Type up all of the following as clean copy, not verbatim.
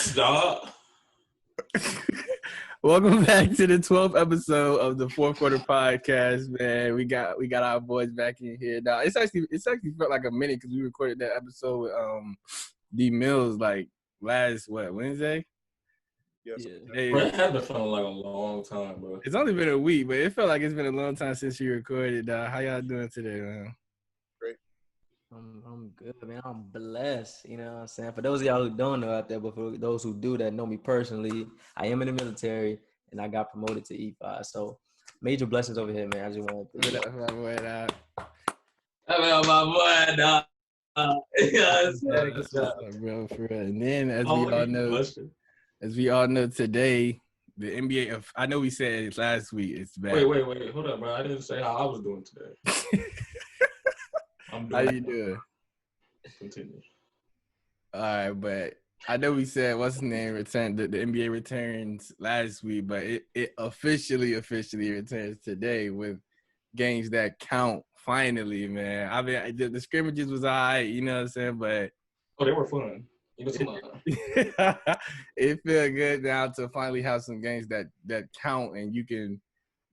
Stop. Welcome back to the 12th episode of the Fourth Quarter Podcast, man. We got our boys back in here now. It's actually felt like a minute because we recorded that episode with D Mills like last Wednesday. Yes. Yeah. Bro, it had been feeling like a long time, bro. It's only been a week, but it felt like it's been a long time since you recorded. How y'all doing today, man? Great. I'm good, man. I'm blessed. You know what I'm saying? For those of y'all who don't know out there, but for those who do that know me personally, I am in the military and I got promoted to E5. So major blessings over here, man. I just wanted to give it up for my boy, dog. My boy, dog. Bro, for real. And then as we all know today, the NBA, I know we said it last week, it's back. Wait. Hold up, bro. I didn't say how I was doing today. How you doing? Continue. All right, but I know we said what's his name returned. The NBA returns last week, but it officially returns today with games that count. Finally, man. I mean, the scrimmages was all right, you know what I'm saying, but they were fun. It feel good now to finally have some games that count, and you can.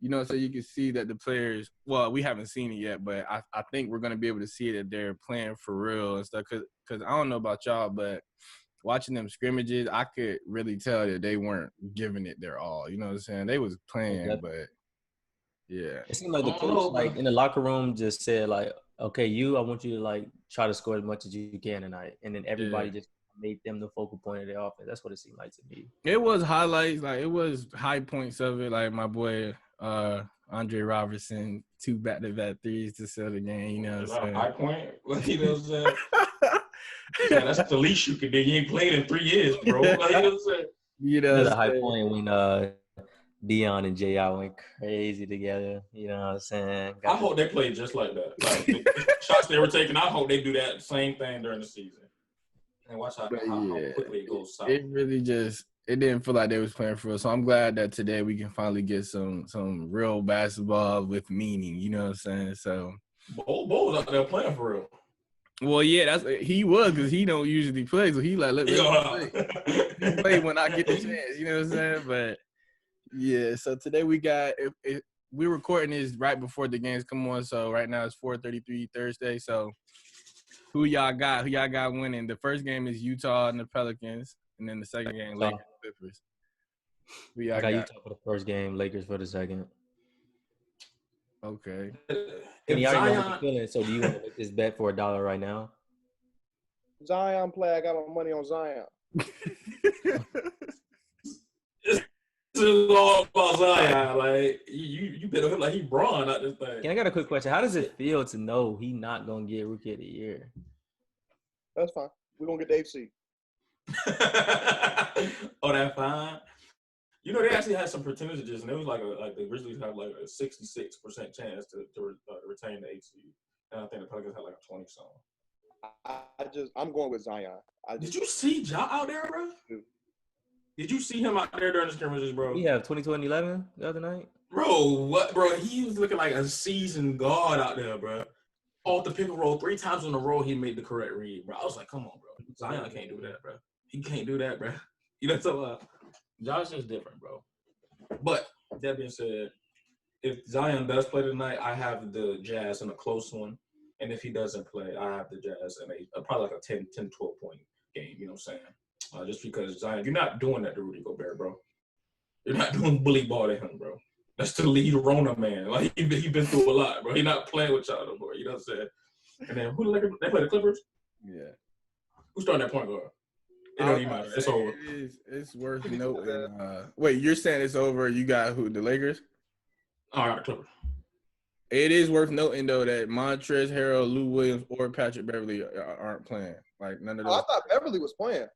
You know, so you can see that the players, well, we haven't seen it yet, but I think we're going to be able to see that they're playing for real and stuff. Because I don't know about y'all, but watching them scrimmages, I could really tell that they weren't giving it their all. You know what I'm saying? They was playing, but, yeah. It seemed like the coach, like, in the locker room just said, like, okay, I want you to, like, try to score as much as you can tonight. And then everybody just made them the focal point of their offense. That's what it seemed like to me. It was highlights. Like, it was high points of it. Like, my boy – Andre Robertson, 2 back-to-back threes to seal the game. You know what I'm saying? High point. You know what I'm saying? Yeah, that's the least you can do. You ain't played in 3 years, bro. Like, you know what I'm saying? You know the high point when Dion and J.I. went crazy together. You know what I'm saying? I hope they play just like that. Like the shots they were taking, I hope they do that same thing during the season. And watch how quickly it goes south. It really just – it didn't feel like they was playing for us. So I'm glad that today we can finally get some real basketball with meaning. You know what I'm saying? So Bo was out there playing for real. Well, yeah, he was because he don't usually play. So he like, let me play when I get the chance. You know what I'm saying? But yeah, so today we got we're recording this right before the games come on. So right now it's 4:33 Thursday. So who y'all got? Who y'all got winning? The first game is Utah and the Pelicans. And then the second game, Lakers and Clippers. I got Utah for the first game, Lakers for the second. Okay. And you already know how you're feeling, so do you want to make this bet for $1 right now? Zion play. I got my money on Zion. This is all about Zion. Like, you bet on him like he Braun out this thing. I got a quick question. How does it feel to know he not going to get Rookie of the Year? That's fine. We're going to get the AC. Oh, that fine. You know, they actually had some percentages, and it was like the Grizzlies have like a 66% chance to retain the 8 seed, and I think the Pelicans had like a 20-something. I'm going with Zion. Did you see Ja out there, bro? Did you see him out there during the scrimmages, bro? We have 22 and 11 the other night. Bro, what, bro? He was looking like a seasoned guard out there, bro. Off the pick and roll 3 times in a row, he made the correct read, bro. I was like, come on, bro. Zion can't do that, bro. He can't do that, bro. You know what I'm talking about? Josh is different, bro. But that being said, if Zion does play tonight, I have the Jazz in a close one. And if he doesn't play, I have the Jazz in probably like a 10, 12-point game, you know what I'm saying? Just because Zion, you're not doing that to Rudy Gobert, bro. You're not doing bully ball to him, bro. That's the lead Rona man. Like, he been through a lot, bro. He's not playing with y'all no more, you know what I'm saying? And then who they play the Clippers? Yeah. Who's starting that point guard? It don't even matter. It's over. It's worth noting. Wait, you're saying it's over? You got who? The Lakers? All right, the Clippers. It is worth noting though that Montrezl Harrell, Lou Williams, or Patrick Beverly aren't playing. Like none of those. I thought Beverly was playing.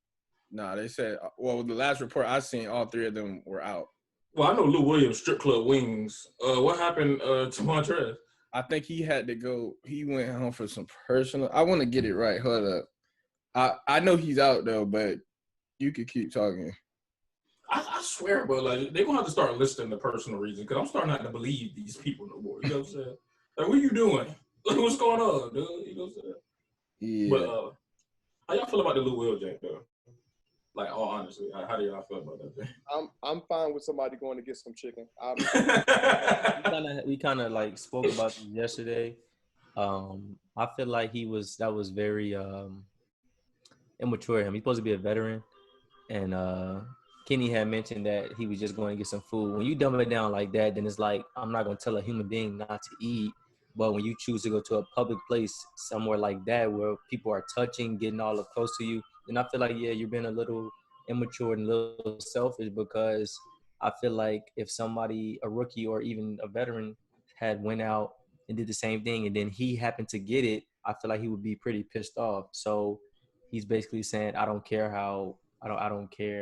Nah, they said. Well, the last report I seen, all 3 of them were out. Well, I know Lou Williams, strip club wings. What happened to Montrezl? I think he had to go. He went home for some personal. I want to get it right. Hold up. I know he's out though, but you could keep talking. I swear, bro, like they're gonna have to start listing the personal reasons because I'm starting not to believe these people no more. You know what I'm saying? Like, what are you doing? Like, what's going on, dude? You know what I'm saying? Yeah. But how y'all feel about the Lou Will Jack though? Like, all honestly, how do y'all feel about that thing? I'm fine with somebody going to get some chicken. We kind of like spoke about this yesterday. I feel like that was very immature of him. He's supposed to be a veteran, and Kenny had mentioned that he was just going to get some food. When you dumb it down like that, then it's like I'm not going to tell a human being not to eat. But when you choose to go to a public place somewhere like that where people are touching, getting all up close to you, then I feel like, yeah, you're being a little immature and a little selfish, because I feel like if somebody, a rookie or even a veteran, had went out and did the same thing and then he happened to get it, I feel like he would be pretty pissed off. So he's basically saying, I don't care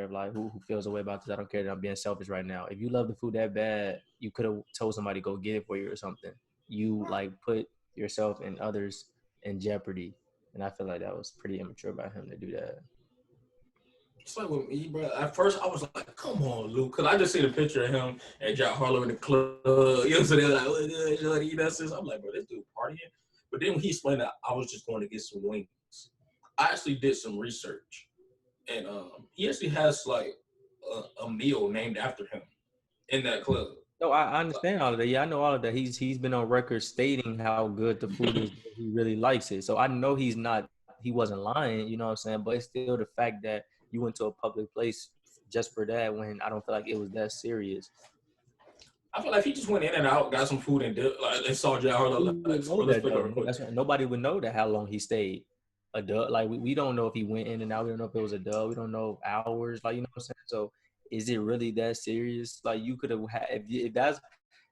like who feels a way about this. I don't care that I'm being selfish right now. If you love the food that bad, you could have told somebody to go get it for you or something. You like put yourself and others in jeopardy. And I feel like that was pretty immature by him to do that. It's like with me, bro. At first, I was like, "Come on, Luke," because I just see the picture of him and Jack Harlow in the club. You know, so they're like, "What good, Jordy?" I'm like, "Bro, this dude partying." But then when he explained that I was just going to get some wings, I actually did some research, and he actually has like a meal named after him in that club. No, I understand all of that. Yeah, I know all of that. He's been on record stating how good the food is. He really likes it. So I know he wasn't lying, you know what I'm saying? But it's still the fact that you went to a public place just for that, when I don't feel like it was that serious. I feel like he just went in and out, got some food and did, like they saw Jack Harlow. That's right. Nobody would know that how long he stayed. A dub, like we don't know if he went in and out. We don't know if it was a dub. We don't know hours. Like, you know what I'm saying? So is it really that serious? Like, you could have had, if that's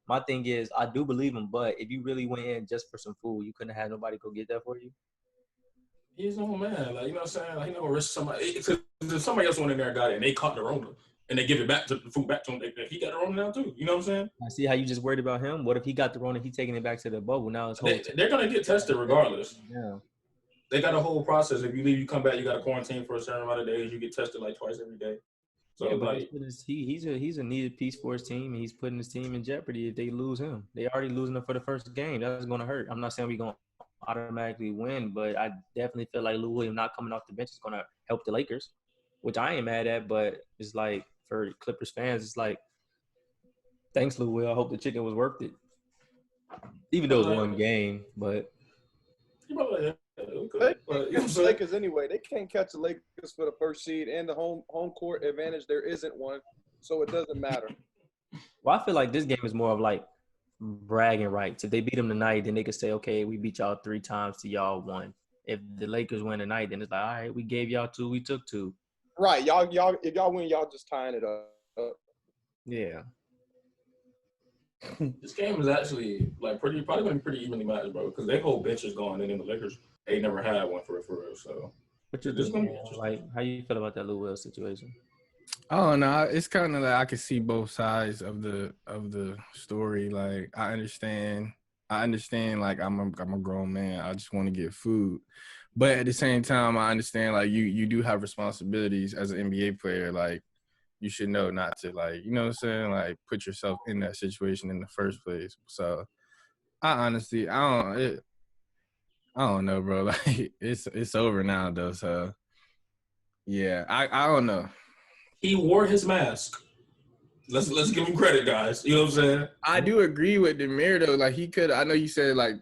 my thing is, I do believe him, but if you really went in just for some food, you couldn't have nobody go get that for you. He's no man, like, you know what I'm saying? Like, he never risk somebody. If somebody else went in there and got it and they caught the Rona and they give it back to the food back to him, he got the Rona now too. You know what I'm saying? I see how you just worried about him. What if he got the Rona, he taking it back to the bubble? Now it's they're gonna get tested regardless. Yeah. They got a whole process. If you leave, you come back, you got to quarantine for a certain amount of days. You get tested like twice every day. So yeah, but he's a needed piece for his team, and he's putting his team in jeopardy if they lose him. They already losing him for the first game. That's going to hurt. I'm not saying we're going to automatically win, but I definitely feel like Lou Williams not coming off the bench is going to help the Lakers, which I ain't mad at. But it's like, for Clippers fans, it's like, thanks, Lou Will. I hope the chicken was worth it, even though it was one game. But the Lakers anyway. They can't catch the Lakers for the first seed and the home court advantage. There isn't one, so it doesn't matter. Well, I feel like this game is more of like bragging rights. If they beat them tonight, then they could say, "Okay, we beat y'all 3 times to y'all 1." If the Lakers win tonight, then it's like, "All right, we gave y'all 2, we took 2." Right, y'all. If y'all win, y'all just tying it up. Yeah. This game is actually like probably going to be pretty evenly matched, bro. Because their whole bench is gone, and then the Lakers, they never had one for real. So, what you think? Like, how you feel about that Lou Will situation? Oh no, it's kind of like I can see both sides of the story. Like, I understand. Like, I'm a grown man. I just want to get food, but at the same time, I understand like you do have responsibilities as an NBA player. Like, you should know not to, like, you know what I'm saying, like, put yourself in that situation in the first place. So I honestly, I don't know, bro. Like, it's over now though. So yeah, I don't know. He wore his mask. Let's give him credit, guys. You know what I'm saying? I do agree with Demir though. Like, he could. I know you said like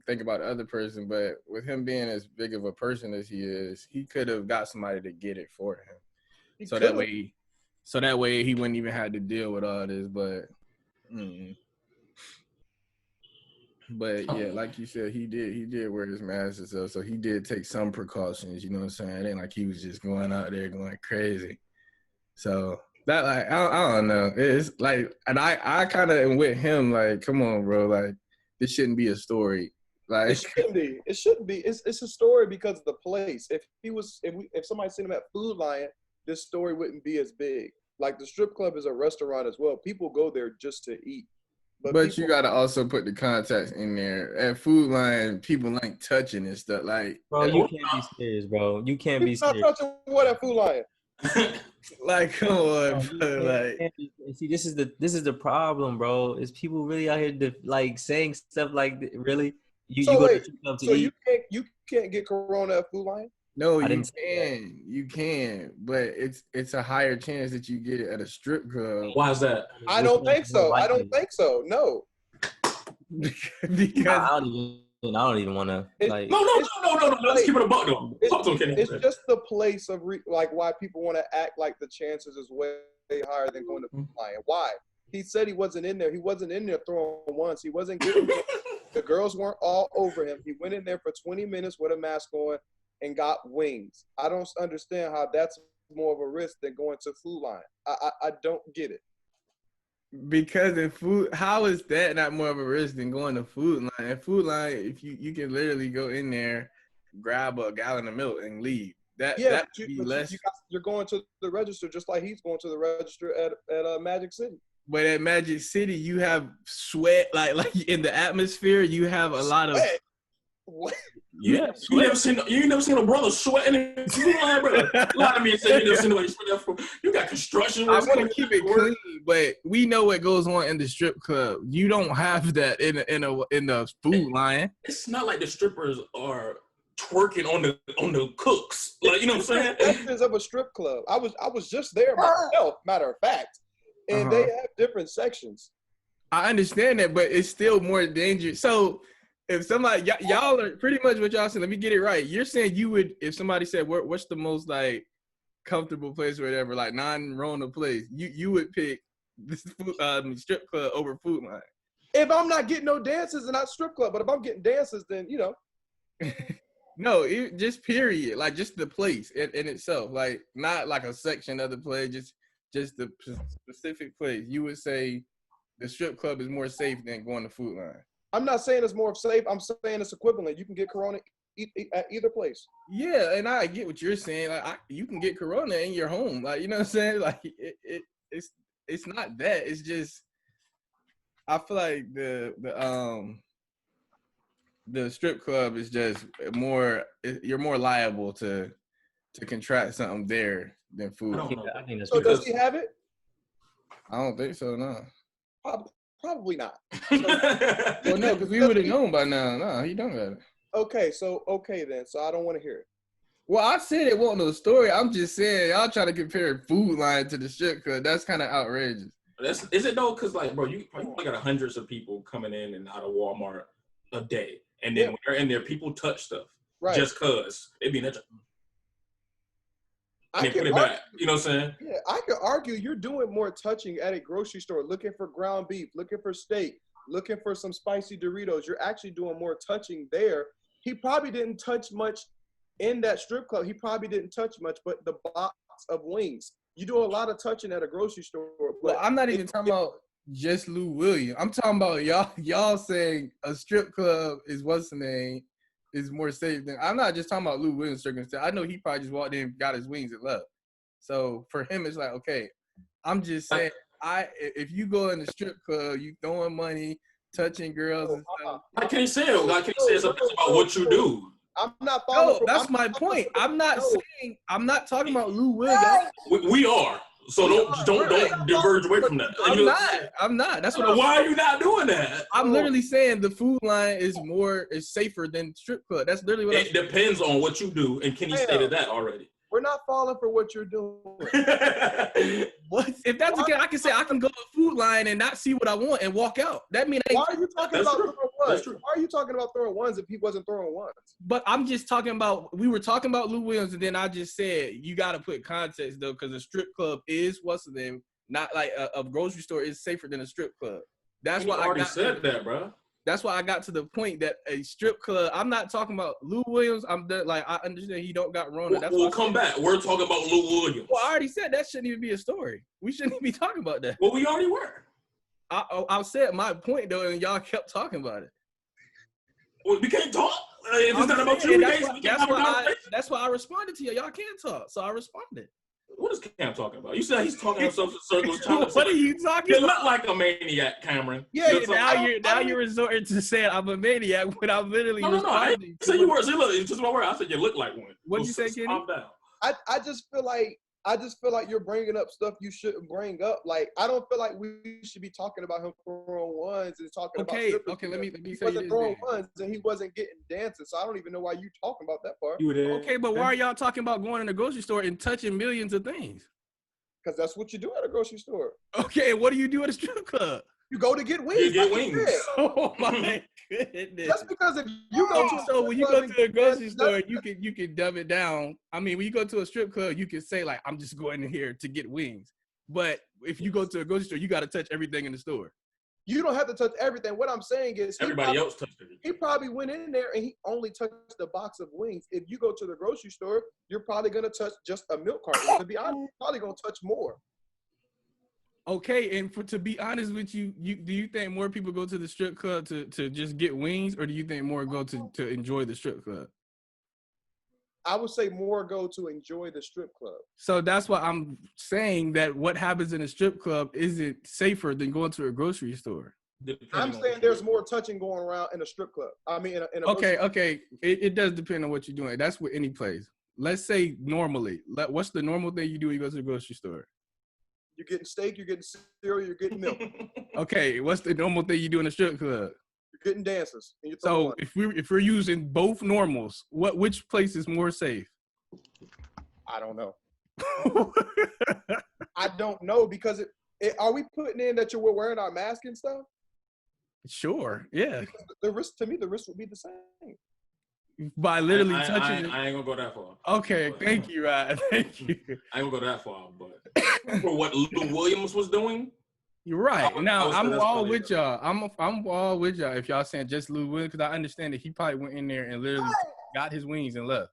think about the other person, but with him being as big of a person as he is, he could have got somebody to get it for him. So that way he wouldn't even have to deal with all this. But yeah, like you said, he did wear his mask and stuff. So he did take some precautions. You know what I'm saying? It ain't like he was just going out there going crazy. So that, like, I don't know. It's like, and I kind of am with him. Like, come on, bro. Like, this shouldn't be a story. Like, it shouldn't be. It shouldn't be. It's a story because of the place. If somebody seen him at Food Lion, this story wouldn't be as big. Like, the strip club is a restaurant as well. People go there just to eat. But you gotta also put the context in there. At Food Lion, people ain't touching and stuff. Like, bro, you can't be serious, bro. You can't be serious. Not touching what at Food Lion? Like, come on, bro. Like, see, this is the problem, bro. Is people really out here like saying stuff like that? Really? You go to the club to eat? You can't get Corona at Food Lion? No, I you didn't say you can, but it's a higher chance that you get it at a strip club. Why is that? I don't think so. I don't think so. No. Because I don't even want to like. No. Let's keep it a buck though. Talk to him, Kenny. It's just the place of like why people want to act like the chances is way higher than going to flying. Why? He said he wasn't in there. He wasn't in there throwing once. He wasn't getting. The girls weren't all over him. He went in there for 20 minutes with a mask on and got wings. I don't understand how that's more of a risk than going to Food Line. I don't get it. because in food, how is that not more of a risk than going to Food Line? At Food Line, if you can literally go in there, grab a gallon of milk and leave. That would be less. You're going to the register just like he's going to the register at Magic City. But at Magic City, you have sweat, like in the atmosphere. You have a lot of. What? Yeah, you ain't never seen a brother sweating in the Food Line, bro. A lot of me say you never seen nobody sweat that for. You got construction. I want to keep it clean, but we know what goes on in the strip club. You don't have that in the Food Line. It's not like the strippers are twerking on the cooks. Like, you know what I'm saying? Sections of a strip club. I was just there myself, matter of fact, and they have different sections. I understand that, but it's still more dangerous. So if somebody y'all are pretty much what y'all saying. Let me get it right. You're saying you would, if somebody said what's the most like comfortable place or whatever, like non-Rona place, you would pick this strip club over Food Line. If I'm not getting no dances, and not strip club, but if I'm getting dances, then you know. No, just period. Like just the place in itself, like not like a section of the place, just the specific place. You would say the strip club is more safe than going to Food Line. I'm not saying it's more safe. I'm saying it's equivalent. You can get Corona at either place. Yeah, and I get what you're saying. Like you can get Corona in your home. Like, you know what I'm saying? Like it's not that. It's just I feel like the strip club is just more. You're more liable to contract something there than Food. I think that's so does he have it? I don't think so. No. Probably not. Well, no, because we would have known by now. No, he don't got it. Okay then. So I don't want to hear it. Well, I said it wasn't no story. I'm just saying y'all trying to compare Food Line to the strip club. That's kind of outrageous. Is it though? Because like, bro, you probably got hundreds of people coming in and out of Walmart a day, and then when they're in there, people touch stuff just cause it be that. And they put it back. You know what I'm saying? Yeah, I could argue you're doing more touching at a grocery store, looking for ground beef, looking for steak, looking for some spicy Doritos. You're actually doing more touching there. He probably didn't touch much in that strip club. He probably didn't touch much, but the box of wings. You do a lot of touching at a grocery store. Well, I'm not even talking about just Lou Williams. I'm talking about y'all saying a strip club is what's the name is more safe than. I'm not just talking about Lou Williams' circumstance. I know he probably just walked in, got his wings and left. So for him, it's like, okay, I'm just saying, if you go in the strip club, you throwing money, touching girls and stuff. I can't say it. I can't say something about what you do. I'm not following. No, that's my point. I'm not saying. I'm not talking about Lou Williams. We are. So don't diverge away from that. I'm not. That's what. Why are you not doing that? I'm literally saying the Food Line is safer than strip club. That's literally what. It depends on what you do, and Kenny stated that already. We're not falling for what you're doing. What? If that's the case, I can say I can go to Food Line and not see what I want and walk out. That means why are you talking about throwing ones? Why are you talking about throwing ones if he wasn't throwing ones? But I'm just talking about. We were talking about Lou Williams, and then I just said you got to put context though, because a strip club is what's the name. Not like a grocery store is safer than a strip club. That's why I already said that, bro. That's why I got to the point that a strip club. I'm not talking about Lou Williams. I understand he don't got Rona. We'll come back. We're talking about Lou Williams. Well, I already said that shouldn't even be a story. We shouldn't even be talking about that. Well, we already were. I said my point though, and y'all kept talking about it. Well, we can't talk. If it's not about you, that's why I responded to you. Y'all can't talk, so I responded. What is Cam talking about? You said he's talking in social circles. What are you talking about? You look like a maniac, Cameron. Yeah, now you're resorting to saying I'm a maniac when I'm literally responding. No. I said you were. See, look, it's just my word. I said you look like one. What did you say, Kenny? Calm down. I just feel like I just feel like you're bringing up stuff you shouldn't bring up. Like, I don't feel like we should be talking about him throwing ones and talking about strippers. Okay, let me He say wasn't this throwing then. ones and he wasn't getting dances. So I don't even know why you talking about that part. You were there. Okay, but why are y'all talking about going in the grocery store and touching millions of things? Because that's what you do at a grocery store. Okay, what do you do at a strip club? You go to get wings. You get wings. Oh my goodness. Just because if you go to So when you go to a grocery store, you can dumb it down. I mean, when you go to a strip club, you can say like, I'm just going in here to get wings. But if you go to a grocery store, you got to touch everything in the store. You don't have to touch everything. What I'm saying is Everybody else touched it. He probably went in there and he only touched the box of wings. If you go to the grocery store, you're probably going to touch just a milk carton. To be honest, you're probably going to touch more. Okay, and to be honest with you, do you think more people go to the strip club to just get wings, or do you think more go to enjoy the strip club? I would say more go to enjoy the strip club. So that's why I'm saying that what happens in a strip club isn't safer than going to a grocery store. I'm saying there's more touching going around in a strip club. I mean, in a Okay. It does depend on what you're doing. That's with any place. Let's say normally, what's the normal thing you do when you go to the grocery store? You're getting steak, you're getting cereal, you're getting milk. Okay, what's the normal thing you do in a strip club? You're getting dances. And So if we're using both normals, which place is more safe? I don't know. I don't know because are we putting in that we're wearing our mask and stuff? Sure, yeah. Because the risk would be the same. By literally touching I ain't gonna go that far. Okay, thank you, Rod. Thank you. I ain't gonna go that far, but for what Lou Williams was doing, you're right. Now I'm all with it. y'all. I'm all with y'all. If y'all saying just Lou Williams, because I understand that he probably went in there and literally got his wings and left.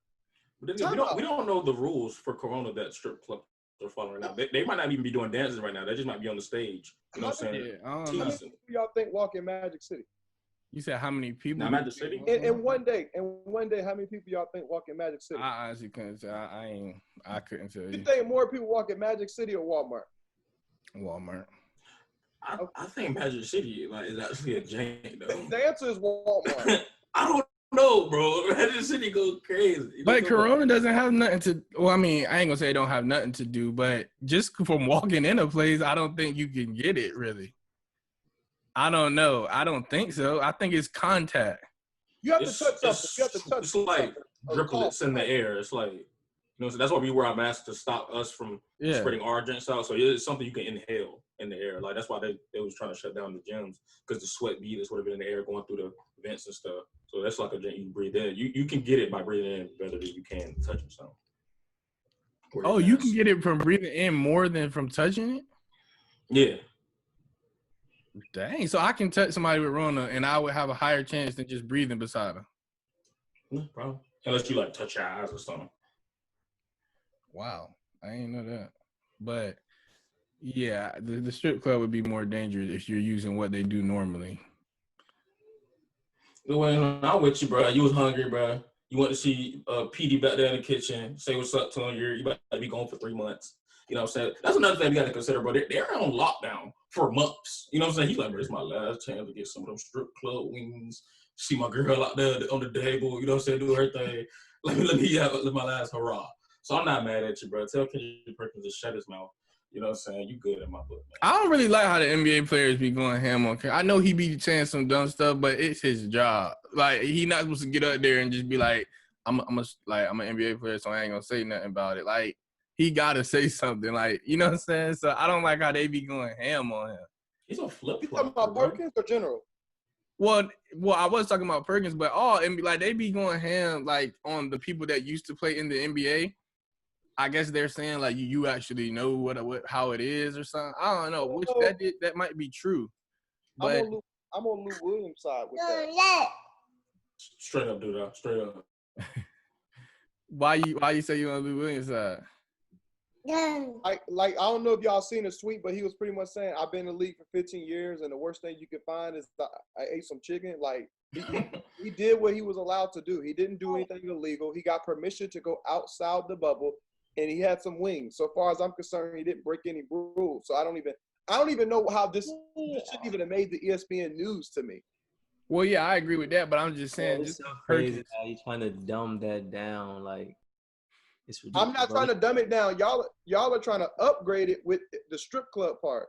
But we don't know the rules for Corona that strip clubs are following right now. They might not even be doing dances right now. They just might be on the stage. You know what I'm saying? Yeah, I don't How know. many people y'all think walk in Magic City? You said how many people? Now, Magic City? In one day, how many people y'all think walk in Magic City? I honestly couldn't say. I couldn't tell you. You think more people walk in Magic City or Walmart? Walmart. I think Magic City is actually a jank though. The answer is Walmart. I don't know, bro. Magic City goes crazy. But Corona doesn't have nothing to. Well, I mean, I ain't gonna say it don't have nothing to do, but just from walking in a place, I don't think you can get it really. I don't know. I don't think so. I think it's contact. You have to touch something. You have to touch It's like driplets in the air. It's like, so that's why we wear our masks to stop us from spreading our agents out. So it's something you can inhale in the air. Like that's why they was trying to shut down the gyms because the sweat beads would have been in the air going through the vents and stuff. So that's like a drink you breathe in. You can get it by breathing in better than you can touching something. Oh, you can get it from breathing in more than from touching it? Yeah. Dang, so I can touch somebody with Rona and I would have a higher chance than just breathing beside them. No problem. Unless you like touch your eyes or something. Wow, I ain't know that. But yeah, the strip club would be more dangerous if you're using what they do normally. Well, I'm with you, bro. You was hungry, bro. You went to see PD back there in the kitchen. Say what's up to him. You about to be gone for 3 months. You know what I'm saying? That's another thing we got to consider, bro. They're on lockdown for months. You know what I'm saying? He's like, bro, it's my last chance to get some of them strip club wings. See my girl out there on the table. You know what I'm saying? Do her thing. Let me have my last hurrah. So I'm not mad at you, bro. Tell Kendrick Perkins to shut his mouth. You know what I'm saying? You good in my book, man. I don't really like how the NBA players be going ham on camera. I know he be saying some dumb stuff, but it's his job. Like, he not supposed to get up there and just be like, I'm an NBA player, so I ain't gonna say nothing about it. Like, he gotta say something. Like, you know what I'm saying? So I don't like how they be going ham on him. He's a flip. You talking about Perkins or General? Well, I was talking about Perkins, but they be going ham like on the people that used to play in the NBA. I guess they're saying like you actually know how it is or something. I don't know. Which that might be true. But I'm on Lou Williams' side with that. Straight up, dude. Straight up. Why you say you on Lou Williams' side? Like I don't know if y'all seen his tweet, but he was pretty much saying, I've been in the league for 15 years, and the worst thing you can find is I ate some chicken. Like he did what he was allowed to do. He didn't do anything illegal. He got permission to go outside the bubble, and he had some wings. So far as I'm concerned, he didn't break any rules. So I don't even know how this shouldn't even have made the ESPN news to me. Well, yeah, I agree with that, but I'm just saying, it's so crazy how you trying to dumb that down, like. It's I'm ridiculous. not trying to dumb it down. Y'all are trying to upgrade it with the strip club part.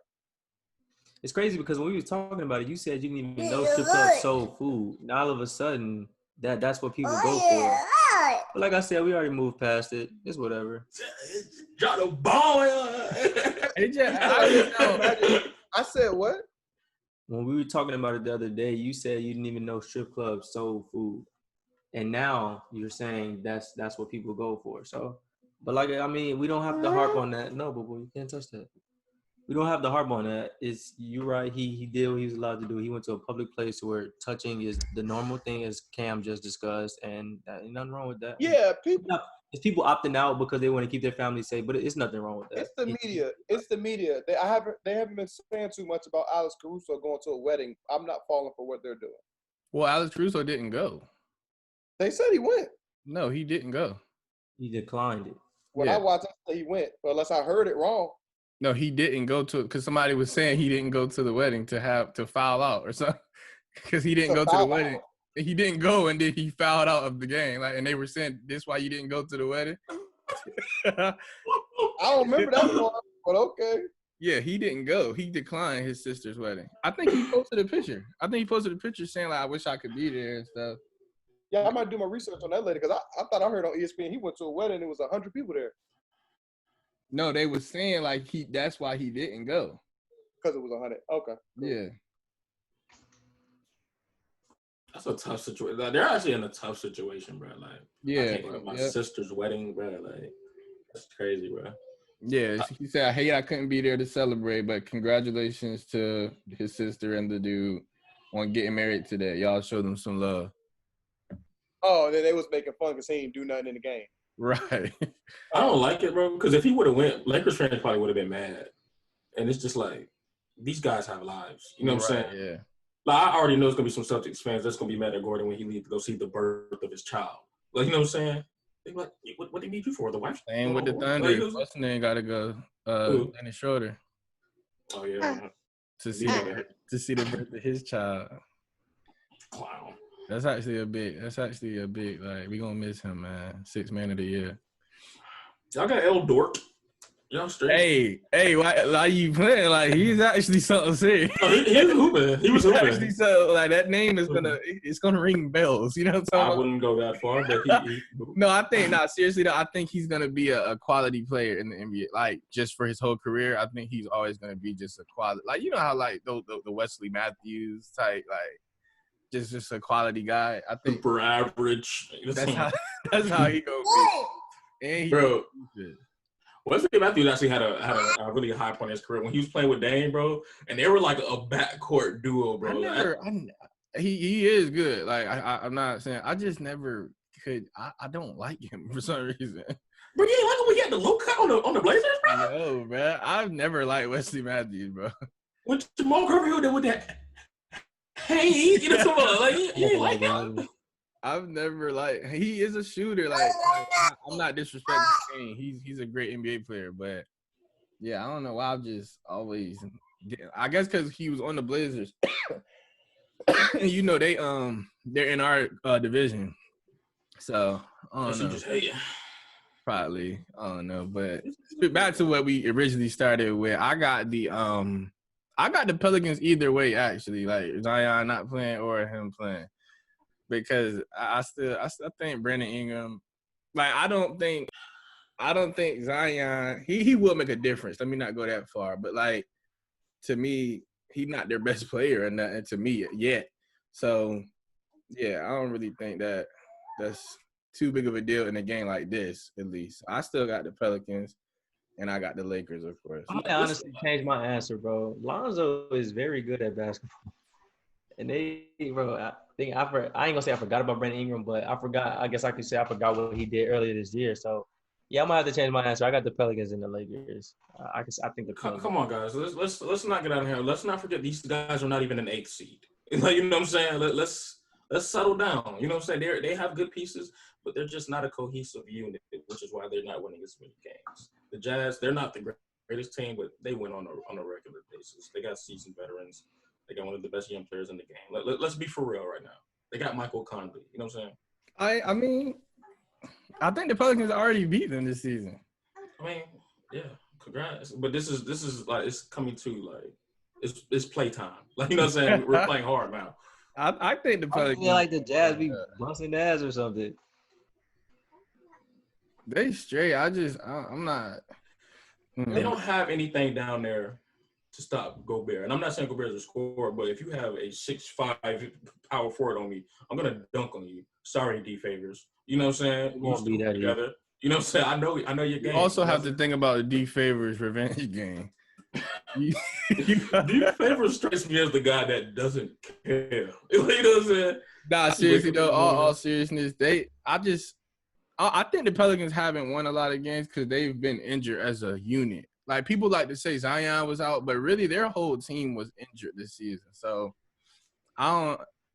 It's crazy because when we were talking about it, you said you didn't even know strip clubs sold food. Now all of a sudden, that's what people go for. But like I said, we already moved past it. It's whatever. Drop the ball. I said what? When we were talking about it the other day, you said you didn't even know strip clubs sold food. And now you're saying that's what people go for. So, but like, I mean, we don't have to harp on that. No, but you can't touch that. We don't have to harp on that. It's you're right. He did what he was allowed to do. He went to a public place where touching is the normal thing, as Cam just discussed, and ain't nothing wrong with that. Yeah, it's people opting out because they want to keep their family safe, but it's nothing wrong with that. It's the media. It's the media. They haven't been saying too much about Alex Caruso going to a wedding. I'm not falling for what they're doing. Well, Alex Caruso didn't go. They said he went. No, he didn't go. He declined it. When I watched it, he went. Unless I heard it wrong. No, he didn't go to because somebody was saying he didn't go to the wedding to foul out or something because he didn't go to the wedding. He didn't go and then he fouled out of the game. Like, and they were saying this why you didn't go to the wedding. I don't remember that part, but okay. Yeah, he didn't go. He declined his sister's wedding. I think he posted a picture. Saying like, I wish I could be there and stuff. Yeah, I might do my research on that later because I thought I heard on ESPN he went to a wedding and it was 100 people there. No, they were saying like that's why he didn't go. Because it was 100. Okay. Cool. Yeah. That's a tough situation. Like, they're actually in a tough situation, bro. Like, yeah, I can't go to my sister's wedding, bro. Like, that's crazy, bro. Yeah, he said, I hate I couldn't be there to celebrate, but congratulations to his sister and the dude on getting married today. Y'all showed them some love. Oh, and then they was making fun because he didn't do nothing in the game. Right. I don't like it, bro, because if he would have went, Lakers fans probably would have been mad. And it's just like, these guys have lives. You know what I'm saying? Yeah. Like, I already know it's going to be some Celtics fans that's going to be mad at Gordon when he leaves to go see the birth of his child. Like, you know what I'm saying? They like, what do they need you for? The wife? Same with the Thunder. What's name got to go? Dennis Schroeder. Oh, yeah. To see the birth of his child. Clown. That's actually a big, like, we going to miss him, man. 6th man of the year. Y'all got L. Dort. Y'all straight. Hey, why you playing? Like, he's actually something serious. Oh, he was hooping. He was hooping. Actually, so, like, that name is it's going to ring bells. You know what I'm talking about? I wouldn't go that far, but he No, seriously, though, I think he's going to be a quality player in the NBA. Like, just for his whole career, I think he's always going to be just a quality. Like, you know how, like, the Wesley Matthews type, like, just a quality guy. I think super average. That's how he gonna be. And bro, Wesley Matthews actually had a really high point in his career when he was playing with Dame, bro, and they were like a backcourt duo, bro. He is good. Like I'm not saying I just never could. I don't like him for some reason. Bro, you ain't like him when he had the low cut on the Blazers, bro? No, bro. I've never liked Wesley Matthews, bro. With Jamal Crawford with that. Hey, you know, come on, like you ain't like him. I've never he is a shooter. Like I'm not disrespecting the game. He's a great NBA player, but yeah, I don't know why I've just always. I guess because he was on the Blazers. You know they're in our division, so I don't know. Just hate you. Probably I don't know, but back to what we originally started with. I got the Pelicans either way, actually, like Zion not playing or him playing, because I think Brandon Ingram, like I don't think Zion he will make a difference. Let me not go that far, but like to me, he's not their best player or nothing to me yet. So yeah, I don't really think that's too big of a deal in a game like this. At least I still got the Pelicans. And I got the Lakers, of course. I honestly changed my answer, bro. Lonzo is very good at basketball. And I ain't gonna say I forgot about Brandon Ingram, but I guess I could say I forgot what he did earlier this year. So yeah, I'm gonna have to change my answer. I got the Pelicans and the Lakers. I think the Pelicans. Come on, guys. Let's not get out of here. Let's not forget these guys are not even an 8th seed. Like, you know what I'm saying? Let's settle down. You know what I'm saying? They have good pieces, but they're just not a cohesive unit, which is why they're not winning as many games. The Jazz, they're not the greatest team, but they win on a regular basis. They got seasoned veterans. They got one of the best young players in the game. Let's be for real right now. They got Michael Conley. You know what I'm saying? I mean, I think the Pelicans already beat them this season. I mean, yeah, congrats. But this is like it's coming to like it's playtime. Like you know what I'm saying? We're playing hard now. I think the I Pelicans. feel like the Jazz be busting ass or something. They straight. I'm not. They don't have anything down there to stop Gobert. And I'm not saying Gobert is a scorer, but if you have a 6'5" power forward on me, I'm gonna dunk on you. Sorry, D Favors. You know what I'm saying? It won't be that easy. together. You know what I'm saying? I know your game. You also have to think about the D Favors revenge game. D Favors strikes me as the guy that doesn't care. You know what I'm saying? Nah, seriously though, all seriousness, I think the Pelicans haven't won a lot of games because they've been injured as a unit. Like people like to say Zion was out, but really their whole team was injured this season. So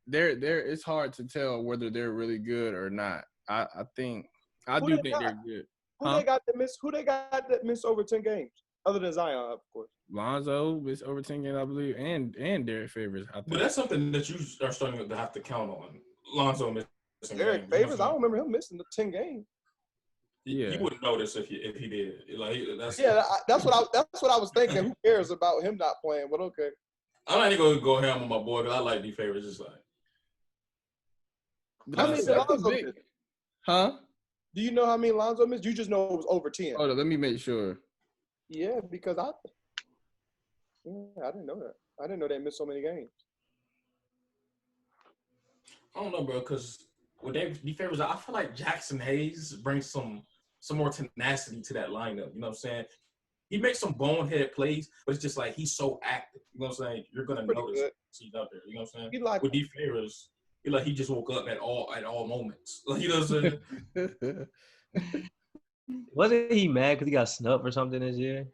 it's hard to tell whether they're really good or not. I think they're good. Who they got that miss over 10 games? Other than Zion, of course. Lonzo missed over 10 games, I believe, and Derek Favors. But that's something that you are starting to have to count on. Lonzo missing Derek Favors, I don't remember him missing the 10 games. Yeah, you wouldn't notice if he did. Like that's what I was thinking. Who cares about him not playing? But okay. I'm not even gonna go ham on my boy because I like D Favors. Just like. How many did Lonzo miss? Huh? Do you know how many Lonzo missed? You just know it was over 10. Hold on, let me make sure. Yeah, because I didn't know that. I didn't know they missed so many games. I don't know, bro, because with D Favors, I feel like Jackson Hayes brings some more tenacity to that lineup. You know what I'm saying? He makes some bonehead plays, but it's just like he's so active. You know what I'm saying? You're gonna notice he's out there. You know what I'm saying? With D Favors, he just woke up at all moments. Like, you know what I'm saying? Wasn't he mad because he got snubbed or something this year?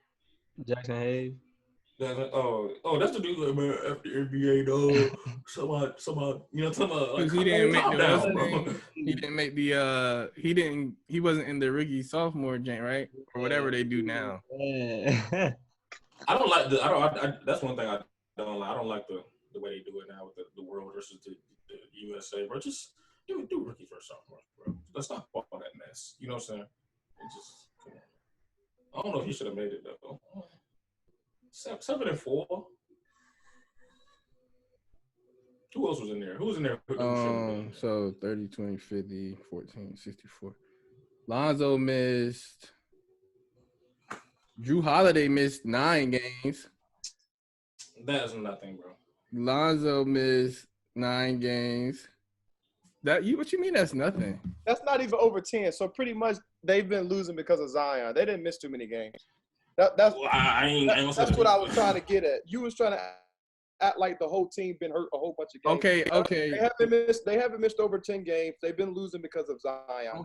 Jackson Hayes. Oh, that's the dude like, man, after NBA though. Somehow, you know, like, he didn't make he wasn't in the rookie sophomore jank, right? Or whatever they do now. I don't like that's one thing I don't like. I don't like the way they do it now with the world versus the USA, bro. Just do rookie first sophomore, bro. Let's not all that mess. You know what I'm saying? It just come on. I don't know if he should have made it though. 7-4. Who else was in there? Who was in there? So 30, 20, 50, 14, 64. Lonzo missed. Drew Holiday missed 9 games. That's nothing, bro. Lonzo missed 9 games. What you mean that's nothing? That's not even over 10. So pretty much they've been losing because of Zion. They didn't miss too many games. That's what I was trying to get at. You was trying to act like the whole team been hurt a whole bunch of games. Okay. They haven't missed over 10 games. They've been losing because of Zion.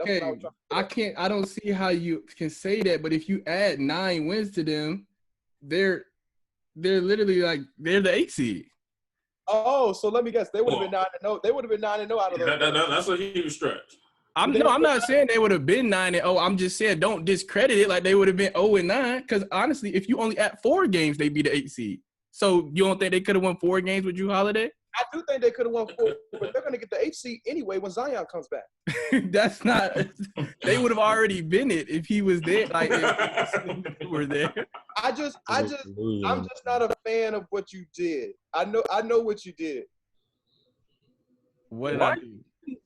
Okay. I don't see how you can say that, but if you add 9 wins to them, they're literally like they're the 8 seed. Oh, so let me guess. They would have been 9-0. They would have been 9-0 out of those. That's a huge stretch. I'm not saying they would have been 9-0. I'm just saying don't discredit it like they would have been 0-9. Because honestly, if you only add 4 games, they'd be the 8 seed. So you don't think they could have won 4 games with Drew Holiday? I do think they could have won 4, but they're going to get the 8 seed anyway when Zion comes back. That's not. They would have already been it if he was there. Like if you were there. I'm just not a fan of what you did. I know what you did. What did I do?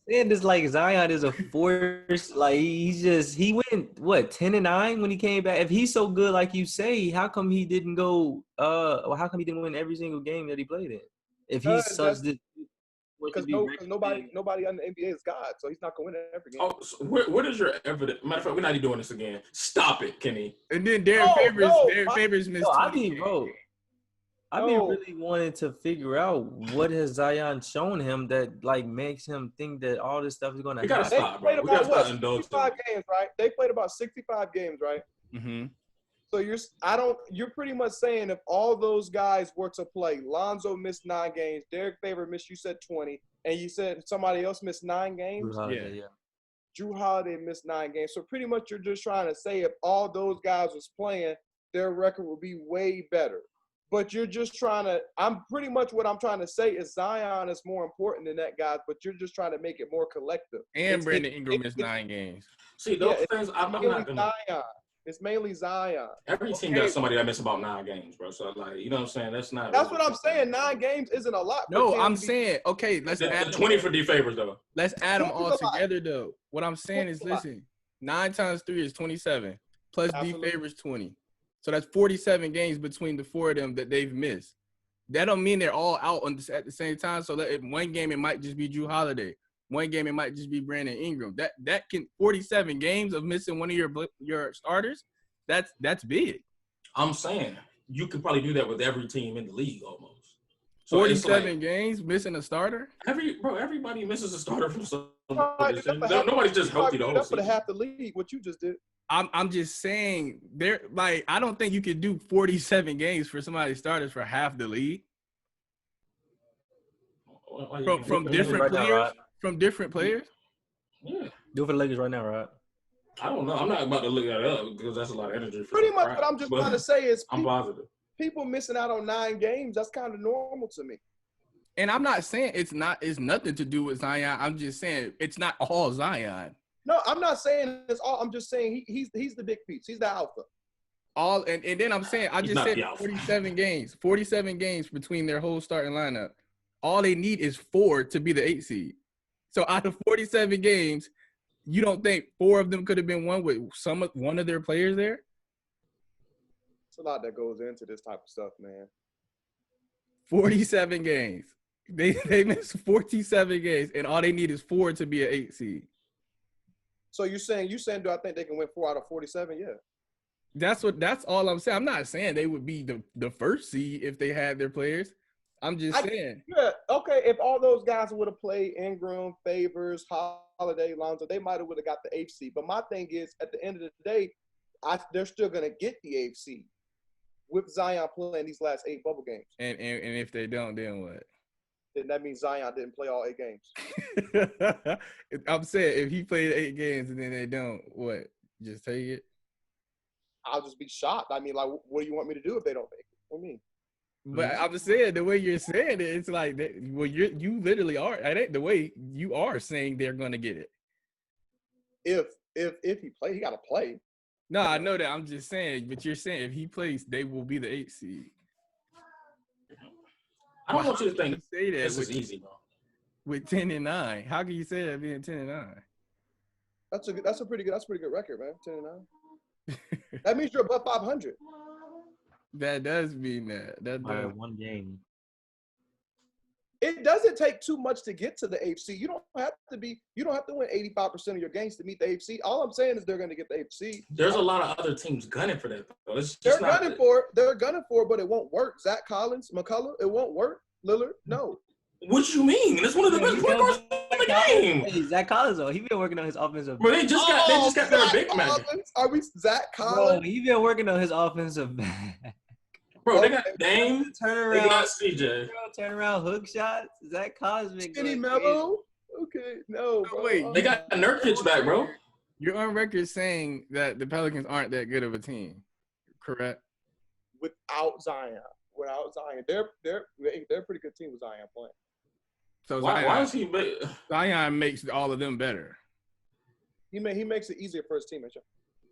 Saying this like Zion is a force. Like he went 10-9 when he came back. If he's so good like you say, how come he didn't go? How come he didn't win every single game that he played in? If he's such this, because nobody on the NBA is God, so he's not gonna win every game. Oh, so what is your evidence? Matter of fact, we're not even doing this again. Stop it, Kenny. And then Derek Favors missed. I've been really wanting to figure out what has Zion shown him that like makes him think that all this stuff is going to happen. We gotta stop, bro. We gotta stop indulging. 65 games, right? They played about 65 games, right? Mm-hmm. So you're pretty much saying if all those guys were to play, Lonzo missed 9 games, Derek Favors missed, you said 20, and you said somebody else missed 9 games? Drew Holiday missed 9 games. So pretty much you're just trying to say if all those guys was playing, their record would be way better. But you're just trying to. I'm pretty much what I'm trying to say is Zion is more important than that, guys. But you're just trying to make it more collective. And Brandon Ingram missed 9 games. See, those things, I'm mainly not gonna. Zion. It's mainly Zion. Every team got somebody that missed about 9 games, bro. So, like, you know what I'm saying? That's not. That's what I'm saying. 9 games isn't a lot. No, I'm saying, okay, let's add 20 for D favors, though. Let's add them all together, though. What I'm saying is, listen, 9 times 3 is 27, plus D favors 20. So that's 47 games between the 4 of them that they've missed. That don't mean they're all out at the same time. So that in one game it might just be Drew Holiday. One game it might just be Brandon Ingram. That can 47 games of missing one of your starters. That's big. I'm saying you could probably do that with every team in the league almost. So 47 games missing a starter. Everybody misses a starter from some. Nobody's just healthy the whole season. That's for half the league. What you just did. I'm just saying I don't think you could do 47 games for somebody's starters for half the league. From different players. Now, from different players. Yeah. Do it for the Lakers right now, right? I don't know. I'm not about to look that up because that's a lot of energy. Pretty much what I'm just trying to say is I'm positive. People missing out on 9 games, that's kind of normal to me. And I'm not saying it's nothing to do with Zion. I'm just saying it's not all Zion. No, I'm not saying it's all. I'm just saying he's the big piece. He's the alpha. And then I'm saying I just said 47 games. 47 games between their whole starting lineup. All they need is 4 to be the 8 seed. So out of 47 games, you don't think 4 of them could have been won with one of their players there? It's a lot that goes into this type of stuff, man. 47 games. They missed 47 games, and all they need is 4 to be an 8 seed. So you're saying do I think they can win 4 out of 47? Yeah. That's all I'm saying. I'm not saying they would be the first seed if they had their players. I'm just saying. Yeah, okay. If all those guys would have played Ingram, Favors, Holiday, Lonzo, they might have would have got the 8th seed. But my thing is, at the end of the day, they're still gonna get the 8th seed with Zion playing these last 8 bubble games. And if they don't, then what? Then that means Zion didn't play all 8 games. I'm saying if he played 8 games and then they don't, what? Just take it? I'll just be shocked. I mean, like, what do you want me to do if they don't make it? What do you mean? But I'm saying the way you're saying it, it's like you literally are. The way you are saying they're gonna get it. If he play, he gotta play. No, I know that. I'm just saying, but you're saying if he plays, they will be the 8th seed. I don't want you to think say that this is easy, bro. With 10-9, how can you say that being 10-9? That's a pretty good record, man. 10-9. That means you're above 500. That does mean that. That does. One game. It doesn't take too much to get to the AFC. You don't have to win 85% of your games to meet the AFC. All I'm saying is they're going to get the AFC. There's a lot of other teams gunning for that, though. They're gunning for it, but it won't work. Zach Collins, McCullough, it won't work. Lillard, no. What you mean? That's one of the best point guards in the game. Hey, Zach Collins, though, he been working on his offensive. Bro, they just got their big man. Are we Zach Collins? Bro, he been working on his offensive back. Bro, they got Dame. Turnaround. They got CJ. Turnaround hook shots. Zach Collins been Skinny Mello. Okay, no, bro. Wait, they got Nurkic back, bro. You're on record saying that the Pelicans aren't that good of a team, correct? Without Zion, they're a pretty good team with Zion playing. So why is he? Zion makes all of them better. He makes it easier for his teammates.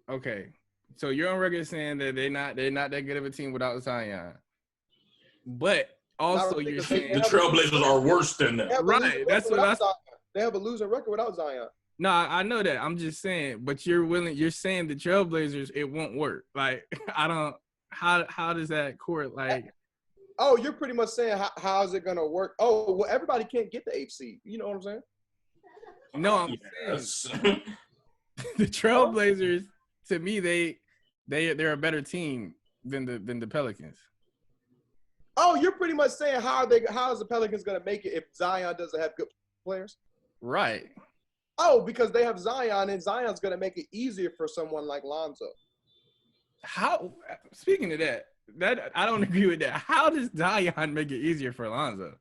Okay, so you're on record saying that they're not that good of a team without Zion, but also you're saying the Trailblazers are worse than them. Right? That's what they have a losing record without Zion. No, I know that. I'm just saying, but you're saying the Trailblazers, it won't work. Like, I don't. How does that court like? Oh, you're pretty much saying how is it gonna work? Oh, well, everybody can't get the 8th seed. You know what I'm saying? No, I'm saying the Trailblazers. To me, they're a better team than the Pelicans. Oh, you're pretty much saying how is the Pelicans gonna make it if Zion doesn't have good players? Right. Oh, because they have Zion, and Zion's gonna make it easier for someone like Lonzo. How? Speaking of that I don't agree with that. How does Zion make it easier for Lonzo?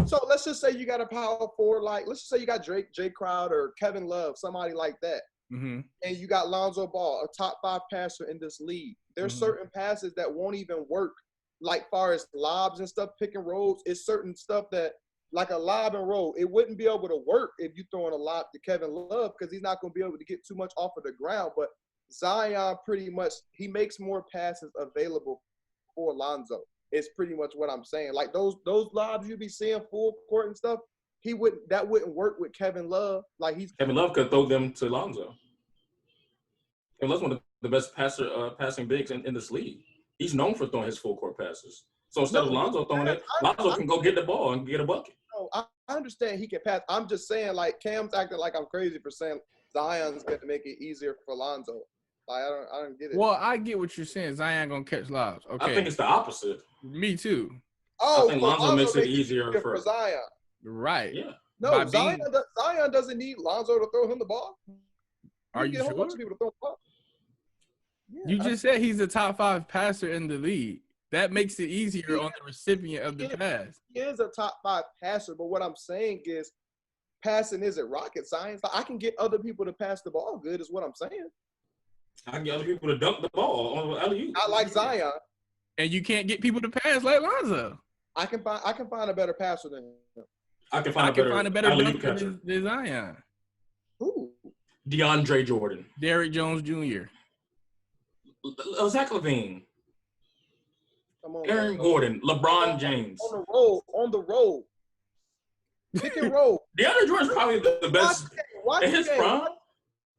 So let's just say you got a power forward, like let's just say you got Jay Crowder or Kevin Love, somebody like that, and you got Lonzo Ball, a top 5 passer in this league. There's certain passes that won't even work like far as lobs and stuff, pick and rolls, it's certain stuff that like a lob and roll, it wouldn't be able to work if you throwing a lob to Kevin Love because he's not going to be able to get too much off of the ground. But Zion pretty much, he makes more passes available for Lonzo. It's pretty much what I'm saying. Like those lobs you be seeing full court and stuff, that wouldn't work with Kevin Love. Like Kevin Love could throw them to Lonzo. Kevin Love's one of the best passing bigs in this league. He's known for throwing his full court passes. So instead of Lonzo throwing it, Lonzo can go get the ball and get a bucket. No, I understand he can pass. I'm just saying, like, Cam's acting like I'm crazy for saying Zion's going to make it easier for Lonzo. Like, I don't get it. Well, I get what you're saying. Zion gonna catch lobs. Okay. I think it's the opposite. Me too. Oh, I think Lonzo makes it easier for Zion. Right. Yeah. No, Zion doesn't need Lonzo to throw him the ball. Are you get a whole sure? bunch of people to throw the ball. Yeah, You just said he's a top 5 passer in the league. That makes it easier on the recipient of the pass. He is a top 5 passer, but what I'm saying is passing isn't rocket science. Like, I can get other people to pass the ball good is what I'm saying. I can get other people to dunk the ball on alley-oop. I like Zion. And you can't get people to pass like Lonzo. I can find a better passer than him. I can find a better dunker catcher. than Zion. Who? DeAndre Jordan. Derrick Jones Jr. Zach LaVine. Come on, Aaron man. Gordon. LeBron James. On the road. Pick and roll. DeAndre Jordan's probably the best Watch in his prime.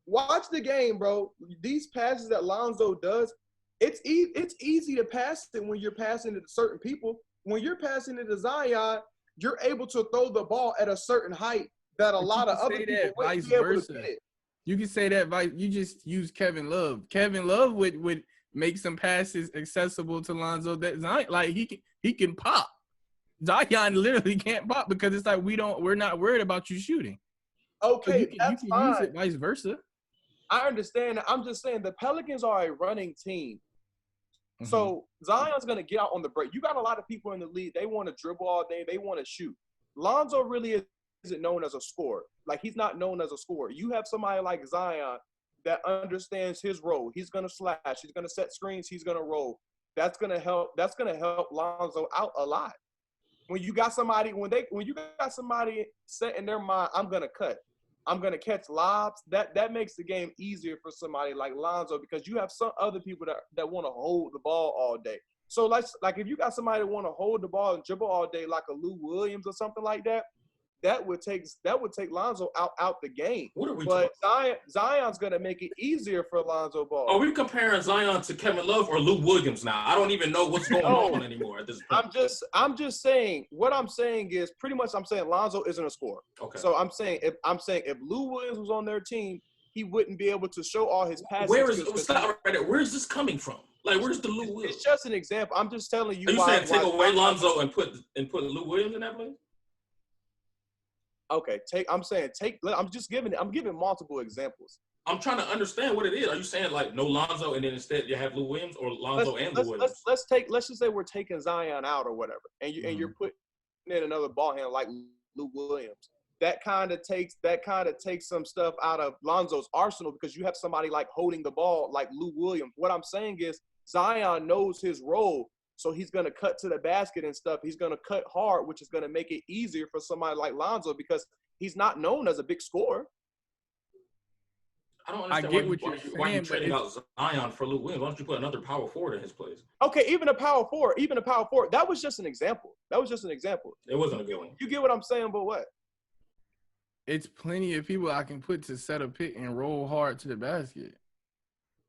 Watch the game, bro. These passes that Lonzo does, it's easy to pass it when you're passing it to certain people. When you're passing it to Zion, you're able to throw the ball at a certain height that a lot of other people wouldn't be able to get it. You can say that you just use Kevin Love. Kevin Love would make some passes accessible to Lonzo that Zion, like he can pop. Zion literally can't pop because it's like we're not worried about you shooting. Okay, so that's you can fine. use it vice versa. I understand that. I'm just saying the Pelicans are a running team. Mm-hmm. So Zion's going to get out on the break. You got a lot of people in the league. They want to dribble all day. They want to shoot. Lonzo really isn't known as a scorer. Like, he's not known as a scorer. You have somebody like Zion that understands his role. He's going to slash. He's going to set screens. He's going to roll. That's going to help Lonzo out a lot. When you got somebody set in their mind, I'm going to cut. I'm going to catch lobs. That makes the game easier for somebody like Lonzo because you have some other people that want to hold the ball all day. So like if you got somebody that want to hold the ball and dribble all day like a Lou Williams or something like that, that would take Lonzo out the game. What are we but Zion's going to make it easier for Lonzo Ball. Are we comparing Zion to Kevin Love or Lou Williams now? I don't even know what's going on anymore at this point. I'm just saying what I'm saying is pretty much I'm saying Lonzo isn't a scorer. Okay. So I'm saying if Lou Williams was on their team, he wouldn't be able to show all his passes. Where is this coming from? Like, where's the Lou Williams? It's just an example. I'm just telling you. Are you saying take away Lonzo and put Lou Williams in that place? Okay, I'm giving multiple examples. I'm trying to understand what it is. Are you saying like no Lonzo and then instead you have Lou Williams or Lonzo and Lou Williams? Let's just say we're taking Zion out or whatever, and you're putting in another ball handler like Lou Williams. That kind of takes some stuff out of Lonzo's arsenal because you have somebody like holding the ball like Lou Williams. What I'm saying is Zion knows his role. So he's going to cut to the basket and stuff. He's going to cut hard, which is going to make it easier for somebody like Lonzo because he's not known as a big scorer. I don't understand why you're trading out Zion for Lou Williams. Why don't you put another power forward in his place? Okay, even a power forward. That was just an example. It wasn't a good one. You get what I'm saying, but what? It's plenty of people I can put to set a pick and roll hard to the basket.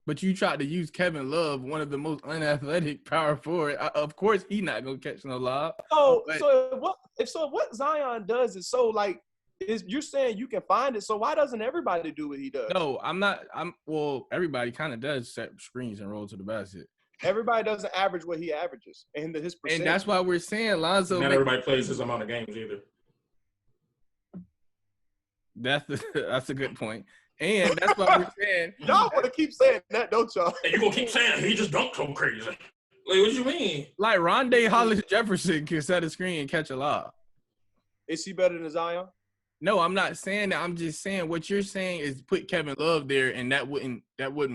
But you tried to use Kevin Love, one of the most unathletic power forward. Of course, he's not gonna catch no lob. So what Zion does is you're saying you can find it. So why doesn't everybody do what he does? No, everybody kind of does set screens and roll to the basket. Everybody doesn't average what he averages and his percentage. And that's why we're saying Lonzo. Not everybody plays his amount of games either. That's a good point. And that's why we're saying y'all want to keep saying that, don't y'all? And you gonna keep saying he just dunked so crazy. Like, what you mean? Like Rondé Hollis Jefferson can set a screen and catch a lob. Is he better than Zion? No, I'm not saying that. I'm just saying what you're saying is put Kevin Love there, and that wouldn't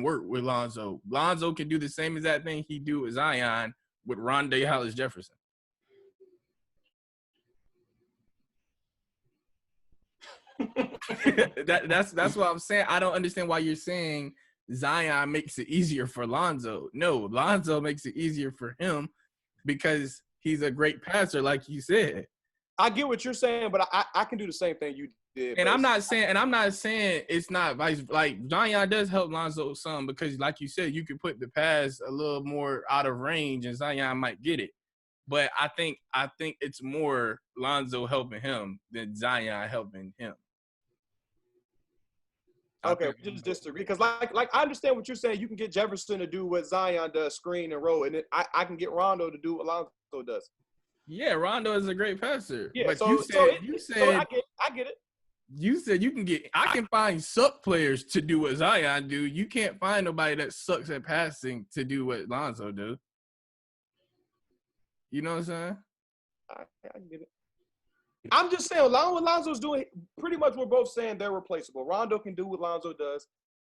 work with Lonzo. Lonzo can do the same exact thing he do with Zion with Rondé Hollis Jefferson. That's what I'm saying. I don't understand why you're saying Zion makes it easier for Lonzo. No, Lonzo makes it easier for him because he's a great passer, like you said. I get what you're saying, but I can do the same thing you did. And I'm not saying it's not vice. Like Zion does help Lonzo some because, like you said, you can put the pass a little more out of range, and Zion might get it. But I think it's more Lonzo helping him than Zion helping him. Okay, just disagree because like I understand what you're saying. You can get Jefferson to do what Zion does, screen and roll, and then I can get Rondo to do what Lonzo does. Yeah, Rondo is a great passer. Yeah, but so I get it. You said I can find suck players to do what Zion do. You can't find nobody that sucks at passing to do what Lonzo do. You know what I'm saying? I get it. I'm just saying, what Lonzo's doing, pretty much we're both saying they're replaceable. Rondo can do what Lonzo does,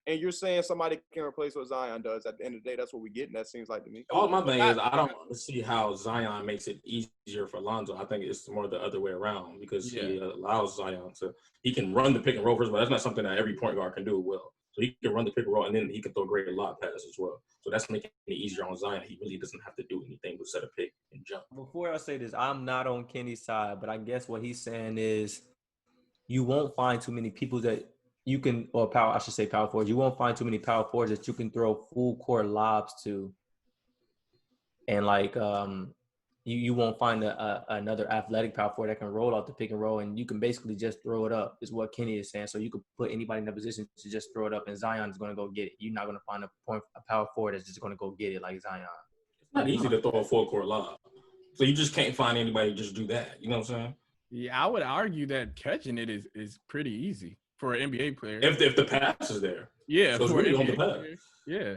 and you're saying somebody can replace what Zion does. At the end of the day, that's what we're getting, that seems like to me. All my thing is, I don't see how Zion makes it easier for Lonzo. I think it's more the other way around because he allows Zion he can run the pick and roll first, but that's not something that every point guard can do well. So he can run the pick and roll, and then he can throw a great lob pass as well. So that's making it easier on Zion. He really doesn't have to do anything but set a pick and jump. Before I say this, I'm not on Kenny's side, but I guess what he's saying is you won't find too many people that you can, or power forwards. You won't find too many power forwards that you can throw full court lobs to. And like, you won't find another athletic power forward that can roll out the pick and roll, and you can basically just throw it up, is what Kenny is saying. So you could put anybody in a position to just throw it up, and Zion is going to go get it. You're not going to find a power forward that's just going to go get it like Zion. It's not easy to throw a full court lob. So you just can't find anybody to just do that. You know what I'm saying? Yeah, I would argue that catching it is pretty easy for an NBA player. If the pass is there. Yeah, so for it's really an on the pass. Player. Yeah.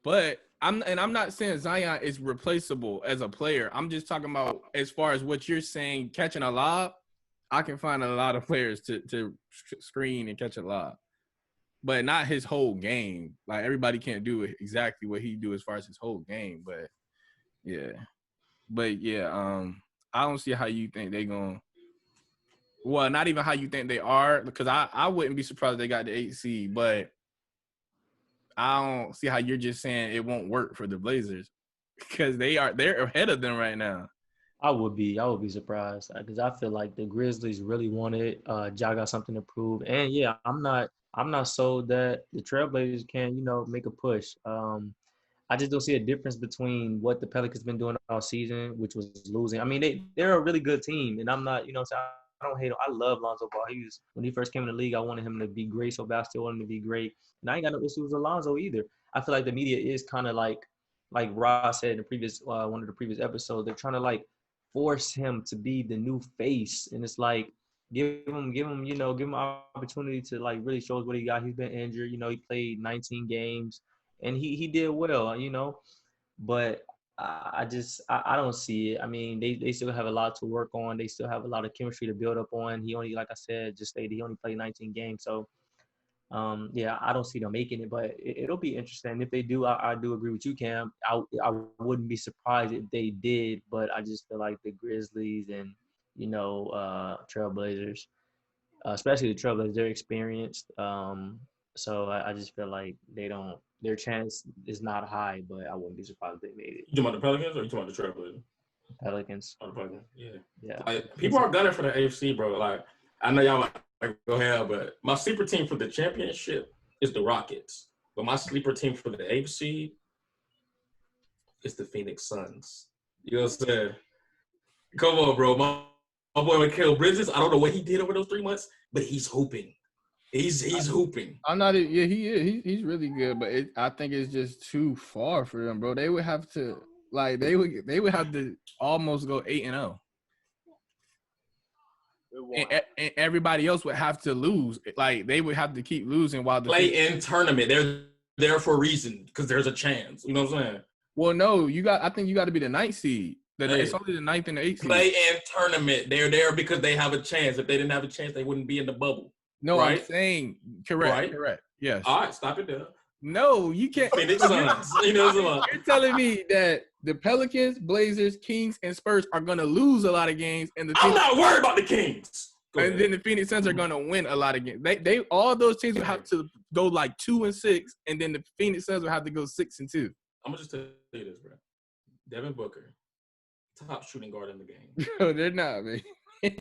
But I'm not saying Zion is replaceable as a player. I'm just talking about as far as what you're saying, catching a lob. I can find a lot of players to screen and catch a lob, but not his whole game. Like everybody can't do exactly what he do as far as his whole game. But I don't see how you think they gonna. Well, not even how you think they are, because I wouldn't be surprised if they got the 8 seed, but I don't see how you're just saying it won't work for the Blazers because they're ahead of them right now. I would be surprised because I feel like the Grizzlies really want it. Ja got something to prove, and yeah, I'm not sold that the Trailblazers can make a push. I just don't see a difference between what the Pelicans been doing all season, which was losing. I mean, they're a really good team, and I'm not, I don't hate him. I love Lonzo Ball. When he first came in the league, I wanted him to be great so bad. I still want him to be great. And I ain't got no issues with Lonzo either. I feel like the media is kind of like Ross said in the previous one of the previous episodes, they're trying to like force him to be the new face. And it's like, give him opportunity to like really show us what he got. He's been injured. He played 19 games and he did well, but I don't see it. I mean, they still have a lot to work on. They still have a lot of chemistry to build up on. He only, like I said, just stated, he only played 19 games. So, I don't see them making it, but it'll be interesting. If they do, I do agree with you, Cam. I wouldn't be surprised if they did, but I just feel like the Grizzlies and, Trailblazers, especially the Trailblazers, they're experienced. So I just feel like their chance is not high, but I wouldn't be surprised if they made it. You talking about the Pelicans or you talking about the Trailblazers? Pelicans. Oh, the Pelicans, yeah. Yeah. Like, people are gunning for the AFC, bro. Like, I know y'all like go ahead, but my sleeper team for the championship is the Rockets. But my sleeper team for the AFC is the Phoenix Suns. You know what I'm saying? Come on, bro. My boy Mikal Bridges, I don't know what he did over those 3 months, but he's hooping. He's hooping. I'm not. Yeah, he is. He's really good, but I think it's just too far for them, bro. They would have to they would have to almost go 8-0, and everybody else would have to lose. Like they would have to keep losing while the play in tournament. They're there for a reason because there's a chance. You know what I'm saying? Well, no, I think you got to be the 9th seed. It's only the 9th and the 8th seed. Play in tournament. They're there because they have a chance. If they didn't have a chance, they wouldn't be in the bubble. No, right? I'm saying correct. Right? Correct. Yes. All right, stop it there. No, you can't. Phoenix Suns. You know what? You're telling me that the Pelicans, Blazers, Kings, and Spurs are gonna lose a lot of games, and I'm not worried about the Kings. And then the Phoenix Suns are gonna win a lot of games. They all those teams will have to go like 2-6, and then the Phoenix Suns will have to go 6-2. I'm gonna just tell you this, bro. Devin Booker, top shooting guard in the game. No, they're not, man.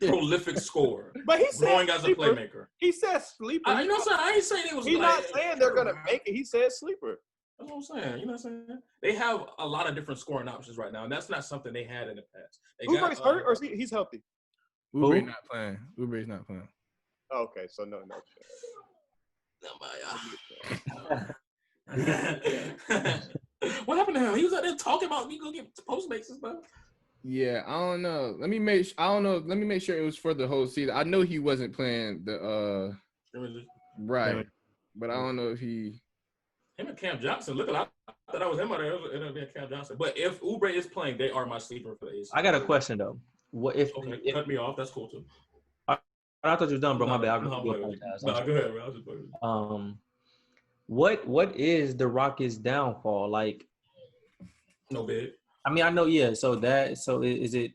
Prolific scorer. But he said growing as a sleeper. playmaker. He said sleeper. You know what I'm saying? I ain't saying it was. He's not saying they're gonna make it. He said sleeper. That's what I'm saying. You know what I'm saying? They have a lot of different scoring options right now, and that's not something they had in the past. Oubra's hurt or he's healthy? Oubra's not playing. Oubra's not playing. Okay, so no. What happened to him? He was out there talking about me go get Postmates and stuff. Yeah, I don't know. Let me make sure it was for the whole season. I know he wasn't playing the right, but I don't know if he. Him and Cam Johnson. Look, I thought that was him out there. It'll be Cam Johnson. But if Oubre is playing, they are my sleeper for the AC. I got a question though. What if? Okay, cut me off. That's cool too. I thought you were done, bro. My bad. No, go ahead, bro. I was just bugging. What is the Rockets' downfall? Like, no bid. I mean, I know, yeah. So is it?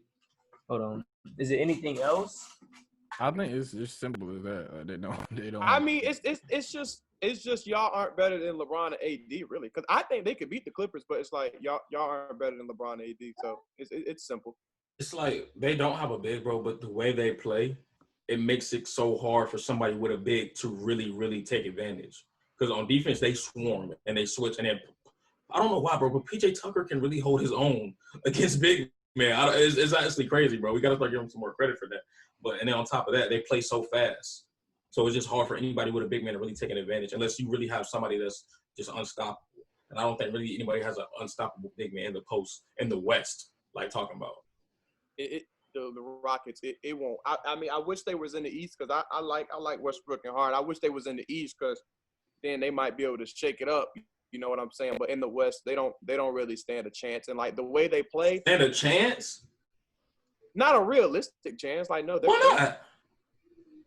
Hold on. Is it anything else? I think it's just simple as that. They don't. I mean, it's just y'all aren't better than LeBron and AD, really. Because I think they could beat the Clippers, but it's like y'all aren't better than LeBron and AD. So it's simple. It's like they don't have a big, bro, but the way they play, it makes it so hard for somebody with a big to really, really take advantage. Because on defense, they swarm and they switch. And then, I don't know why, bro, but PJ Tucker can really hold his own against big man. It's actually crazy, bro. We got to start giving him some more credit for that. And then on top of that, they play so fast. So it's just hard for anybody with a big man to really take an advantage unless you really have somebody that's just unstoppable. And I don't think really anybody has an unstoppable big man in the post in the West, like talking about. The Rockets, it won't. I mean, I wish they was in the East because I like Westbrook and Harden. I wish they was in the East because then they might be able to shake it up. You know what I'm saying? But in the West, they don't really stand a chance. And like the way they play, stand a chance? Not a realistic chance. Like no, why not?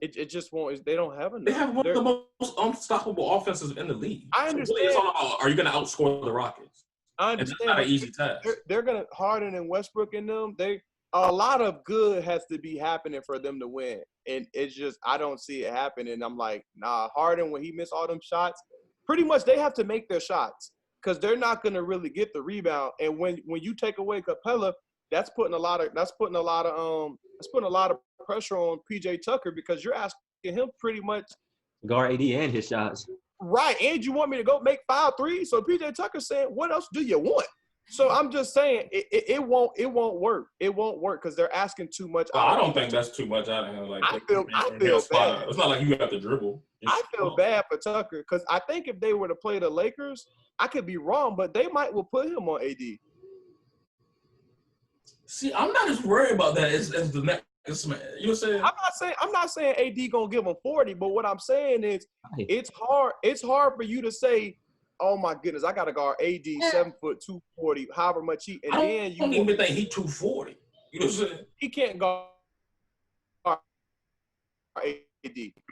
It just won't. They don't have enough. They have one of the most unstoppable offenses in the league. I understand. So really it's all about, are you going to outscore the Rockets? I understand. It's not an easy task. They're going to Harden and Westbrook and them. A lot of good has to be happening for them to win, and it's just I don't see it happening. I'm like, nah. Harden, when he missed all them shots, pretty much they have to make their shots because they're not going to really get the rebound. And when you take away Capella, that's putting a lot of pressure on PJ Tucker because you're asking him pretty much guard AD and his shots. Right, and you want me to go make 5 threes? So PJ Tucker saying, what else do you want? So I'm just saying it won't work. It won't work because they're asking too much. I don't think that's too much out of him. Like I feel bad. It's not like you have to dribble. I feel bad for Tucker because I think if they were to play the Lakers, I could be wrong, but they might will put him on AD. See, I'm not as worried about that as the next man. You know what I'm saying? I'm not saying AD gonna give him 40, but what I'm saying is it's hard for you to say, oh my goodness, I gotta guard AD 7 foot 240, however much he and then you don't even think he 240. You know what I'm saying? He can't guard AD.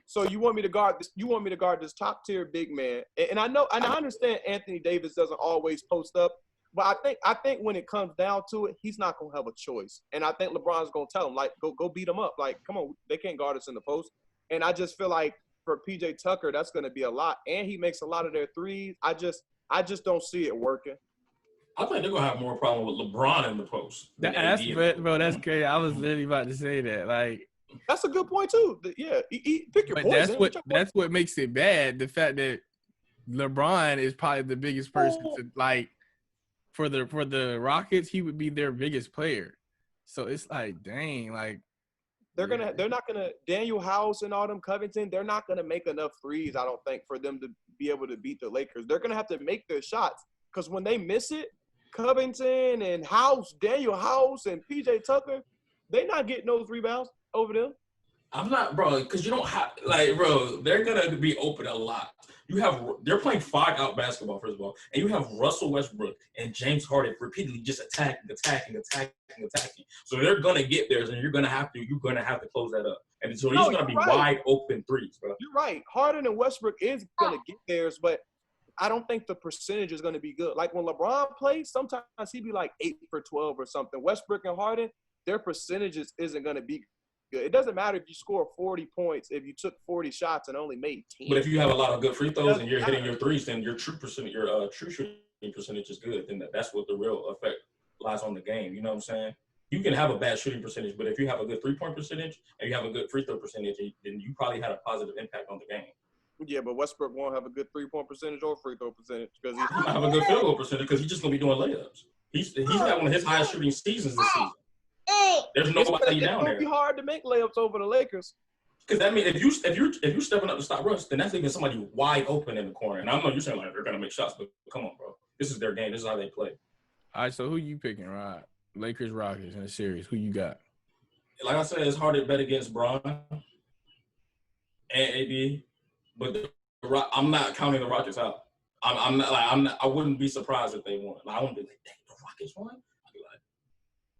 So you want me to guard this? You want me to guard this top tier big man? And I know, and I understand Anthony Davis doesn't always post up, but I think when it comes down to it, he's not gonna have a choice. And I think LeBron's gonna tell him like, go beat him up. Like, come on, they can't guard us in the post. And I just feel like for PJ Tucker, that's gonna be a lot. And he makes a lot of their threes. I just don't see it working. I think they're gonna have more problem with LeBron in the post. That's crazy. I was literally about to say that. Like, that's a good point too. Yeah, pick your poison. That's what makes it bad. The fact that LeBron is probably the biggest person to like for the Rockets. He would be their biggest player. So it's like, dang, like they're not gonna Daniel House and all them Covington. They're not gonna make enough threes. I don't think for them to be able to beat the Lakers. They're gonna have to make their shots because when they miss it, Covington and House, Daniel House and PJ Tucker, they're not getting those rebounds over them. I'm not, bro, because you don't have, like, bro, they're going to be open a lot. They're playing 5-out basketball, first of all, and you have Russell Westbrook and James Harden repeatedly just attacking. So they're going to get theirs, and you're going to have to close that up. And so these are going to be wide open threes, bro. You're right. Harden and Westbrook is going to get theirs, but I don't think the percentage is going to be good. Like when LeBron plays, sometimes he'd be like 8 for 12 or something. Westbrook and Harden, their percentages isn't going to be good. It doesn't matter if you score 40 points if you took 40 shots and only made 10. But if you have a lot of good free throws and you're hitting your threes, then your true shooting percentage is good. Then that's what the real effect lies on the game. You know what I'm saying? You can have a bad shooting percentage, but if you have a good 3-point percentage and you have a good free throw percentage, then you probably had a positive impact on the game. Yeah, but Westbrook won't have a good 3-point percentage or free throw percentage because he might have a good field goal percentage because he's just gonna be doing layups. He's got one of his highest shooting seasons this season. There's nobody down there. It's gonna be hard to make layups over the Lakers. Because that means if you're stepping up to stop Russ, then that's even somebody wide open in the corner. And I know you're saying like they're gonna make shots, but come on, bro. This is their game. This is how they play. All right, so who you picking, Rod? Lakers, Rockets in the series. Who you got? Like I said, it's hard to bet against Bron and AD, but I'm not counting the Rockets out. I wouldn't be surprised if they won. Like, I wouldn't be like, dang, the Rockets won. I'd be like,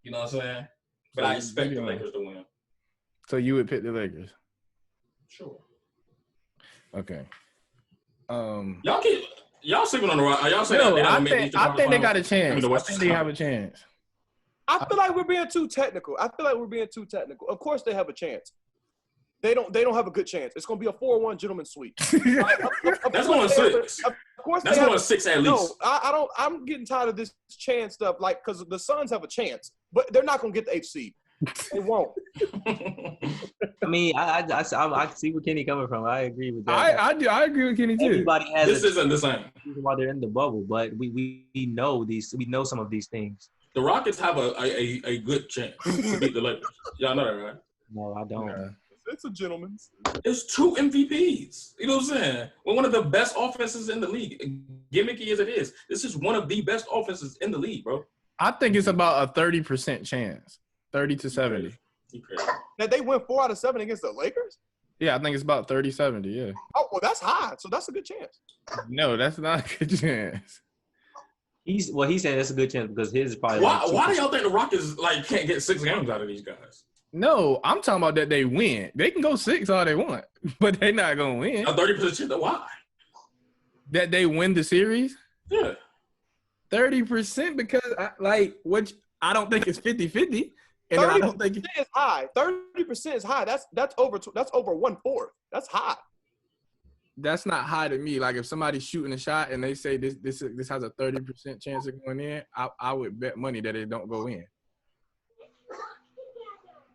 you know what I'm saying? But I expect the Lakers to win. So you would pick the Lakers? Sure. Okay. Y'all sleeping on the Rockets? Y'all saying I think they got a chance. I think they have a chance. I feel like we're being too technical. Of course they have a chance. They don't have a good chance. It's going to be a 4-1 gentleman's sweep. That's going 6. Of course that's going 6 at least. No, I'm getting tired of this chance stuff. Like, because the Suns have a chance, but they're not going to get the 8th seed. They won't. I mean, I see where Kenny coming from. I agree with that. I agree with Kenny too. Everybody has this isn't the same. While they're in the bubble, but we know these. We know some of these things. The Rockets have a good chance to beat the Lakers. Y'all know that, right? No, I don't. Yeah. It's a gentleman's. It's 2 MVPs. You know what I'm saying? We're one of the best offenses in the league. Gimmicky as it is, this is one of the best offenses in the league, bro. I think it's about a 30% chance. 30 to 70. Now they win 4 out of 7 against the Lakers? Yeah, I think it's about 30-70, yeah. Oh, well, that's high. So that's a good chance. No, that's not a good chance. He's saying that's a good chance because his is probably. Why do y'all think the Rockets can't get 6 games out of these guys? No, I'm talking about that they win. They can go 6 all they want, but they're not gonna win. A 30% chance. Why? That they win the series? Yeah. 30% because I don't think it's 50-50. And I don't think it's high. 30% is high. That's over 1/4. That's high. That's not high to me. Like if somebody's shooting a shot and they say this has a 30% chance of going in, I would bet money that it don't go in.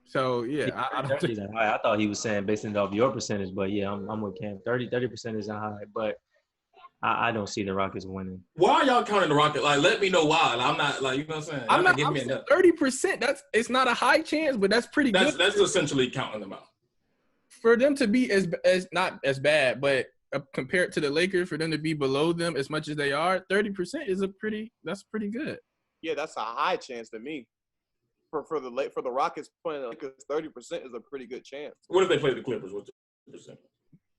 So yeah, I don't think high. I thought he was saying based off your percentage, but yeah, I'm with Cam. 30% isn't high, but I don't see the Rockets winning. Why are y'all counting the Rockets? Like, let me know why. I'm not you know what I'm saying. I'm 30%. It's not a high chance, but that's pretty good. That's essentially counting them out. For them to be as not as bad, but compared to the Lakers, for them to be below them as much as they are, 30% is that's pretty good. Yeah, that's a high chance to me. For the Rockets playing the Lakers, 30% is a pretty good chance. What if they play the Clippers? What's the percent?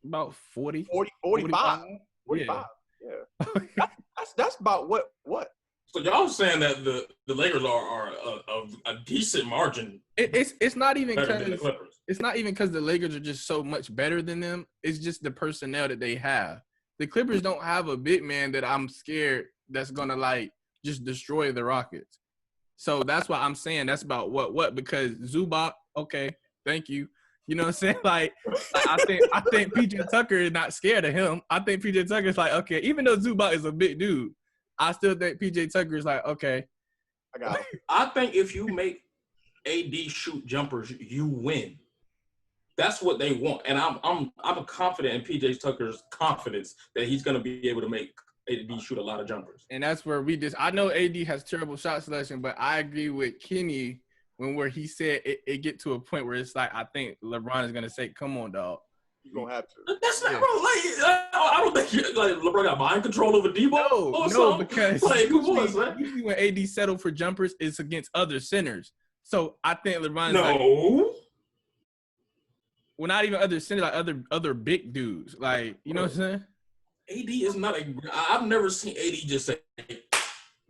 About 40. 45. 45. Yeah. that's about what? So y'all saying that the Lakers are a decent margin. It's not even because it's not even because the Lakers are just so much better than them. It's just the personnel that they have. The Clippers don't have a big man that I'm scared that's gonna just destroy the Rockets. So that's why I'm saying that's about what because Zubac, okay, thank you. You know what I'm saying? Like I think PJ Tucker is not scared of him. I think PJ Tucker is like, okay, even though Zubac is a big dude, I still think PJ Tucker is like, okay. I got it. I think if you make AD shoot jumpers, you win. That's what they want. And I'm confident in PJ Tucker's confidence that he's gonna be able to make AD shoot a lot of jumpers. And that's where I know AD has terrible shot selection, but I agree with Kenny where he said it get to a point where it's like I think LeBron is gonna say, "Come on, dog, you're gonna have to." That's not bro. I don't think LeBron got mind control over Debo. No, because usually when AD settled for jumpers, it's against other centers. So I think LeBron's well, not even other centers, like other big dudes, like you know what I'm saying. AD is not I've never seen AD just say,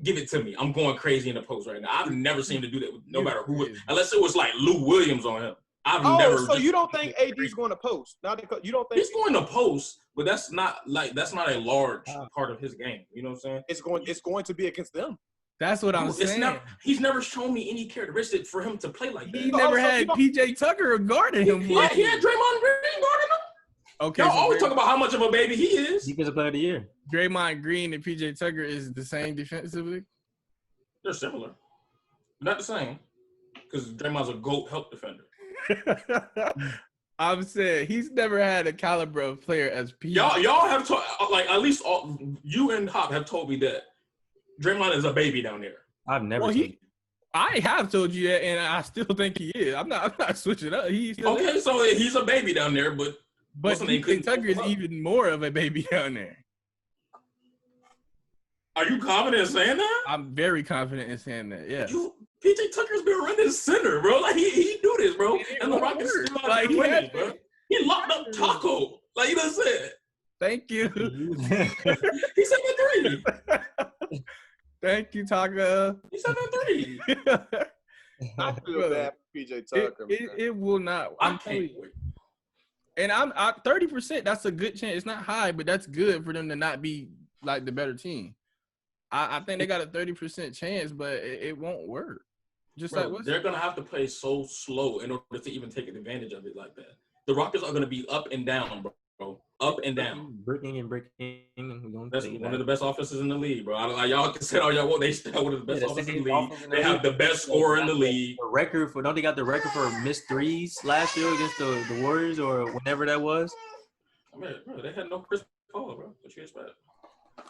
give it to me. I'm going crazy in the post right now. I've never seen him to do that with no matter who, unless it was like Lou Williams on him. So you don't think AD's going to post? You don't think he's going to post, but that's not a large part of his game. You know what I'm saying? It's going to be against them. That's what I'm saying. He's never shown me any characteristic for him to play like that. He never had PJ Tucker guarding him. He had Draymond Green guarding him. Okay, y'all always talk about how much of a baby he is. Defensive player of the year. Draymond Green and PJ Tucker is the same defensively? They're similar. Not the same. Because Draymond's a GOAT help defender. I'm saying he's never had a caliber of player as PJ. Y'all have at least you and Hop have told me that Draymond is a baby down there. I've never. I have told you that, and I still think he is. I'm not switching up. Okay, so he's a baby down there, but PJ Tucker is even more of a baby down there. Are you confident in saying that? I'm very confident in saying that. Yeah. PJ Tucker's been running center, bro. Like he do this, bro. And the Rockets still out there winning, bro. He locked up Taco. Like you done said. Thank you. He's 7'3". Thank you, Taco. He's 7'3". I feel bad for PJ Tucker. It will not. I can't wait. And I'm 30%. That's a good chance. It's not high, but that's good for them to not be like the better team. I think they got a 30% chance, but it won't work. They're gonna have to play so slow in order to even take advantage of it like that. The Rockets are gonna be up and down, bro. Up and down. Breaking. That's one of the best offenses in the league, bro. Y'all can say all y'all want. They still one of the best offenses in the league. They have the best scorer in the league. Don't they got the record for missed threes last year against the Warriors or whenever that was? I mean, bro, they had no Chris Paul, bro. What you expect?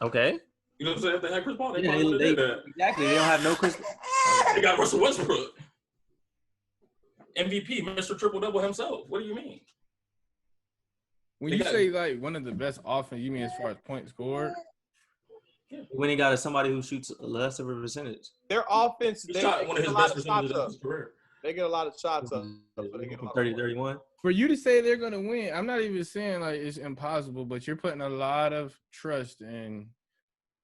Okay. You know what I'm saying? If they had Chris Paul, they probably would have did that. Exactly. They don't have no Chris Paul. They got Russell Westbrook. MVP, Mr. Triple-Double himself. What do you mean? When you say like one of the best offense, you mean as far as points scored? Yeah. When they got somebody who shoots less of a percentage. Their offense, they shot one of his best percentages of his career. They get a lot of shots up. 30-31. For you to say they're going to win, I'm not even saying like it's impossible, but you're putting a lot of trust in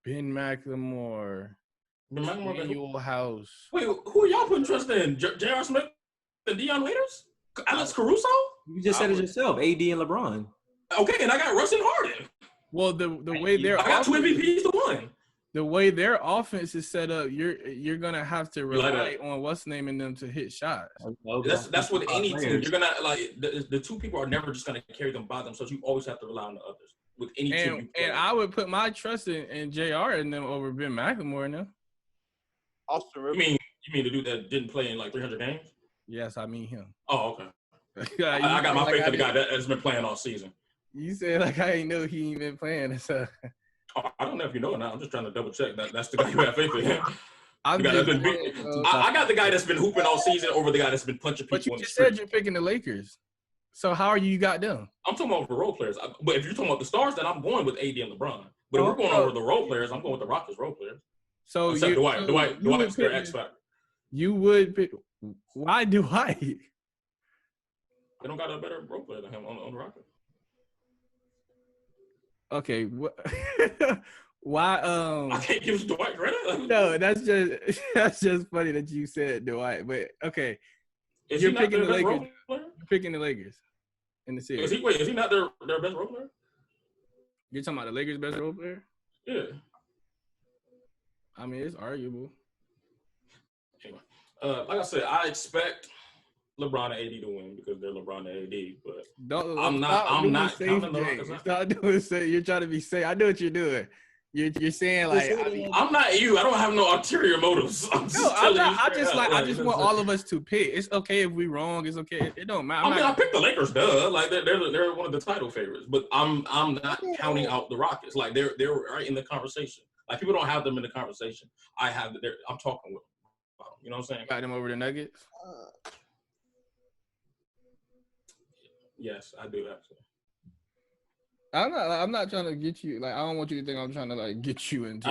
Ben McLemore, Daniel House. Wait, who are y'all putting trust in? J.R. Smith and Deion Waiters? Alex Caruso? You just said it yourself, AD and LeBron. Okay, and I got Russ and Harden. Well, the way I got two MVPs to one. The way their offense is set up, you're gonna have to rely on what's naming them to hit shots. That's with any team. You're gonna the two people are never just gonna carry them by themselves. You always have to rely on the others. With any team. And I would put my trust in JR and them over Ben McLemore and them. Austin Rivers. You mean the dude that didn't play in like 300 games? Yes, I mean him. Oh, okay. I got my faith in the guy that's been playing all season. You said like I ain't know he ain't been playing. So. I don't know if you know or not. I'm just trying to double check. That's the guy you have faith in. I got the guy that's been hooping all season over the guy that's been punching people. But you just said you're picking the Lakers. So how are you got them? I'm talking about the role players. But if you're talking about the stars, then I'm going with AD and LeBron. But if we're going over the role players, I'm going with the Rockets role players. So except Dwight's their X factor. You would pick. Why Dwight? They don't got a better role player than him on the Rockets. Okay. Why? I can't give Dwight credit. No, that's just funny that you said Dwight. But okay, you're picking the Lakers. You're picking the Lakers in the series. Is he not their best role player? You're talking about the Lakers' best role player? Yeah. I mean, it's arguable. Anyway, like I said, I expect LeBron and AD to win because they're LeBron and AD. But I'm not counting the Rockets. Stop doing safe. You're trying to be safe. I know what you're doing. You're saying like I'm not you. I don't have no ulterior motives. I just want all of us to pick. It's okay if we wrong. It's okay. It don't matter. I picked the Lakers. Duh. Like they're one of the title favorites. But I'm not counting out the Rockets. Like they're right in the conversation. Like people don't have them in the conversation. I have. I'm talking with them. You know what I'm saying? Got them over the Nuggets. Yes, I do actually. I'm not trying to get you. Like I don't want you to think I'm trying to like get you into.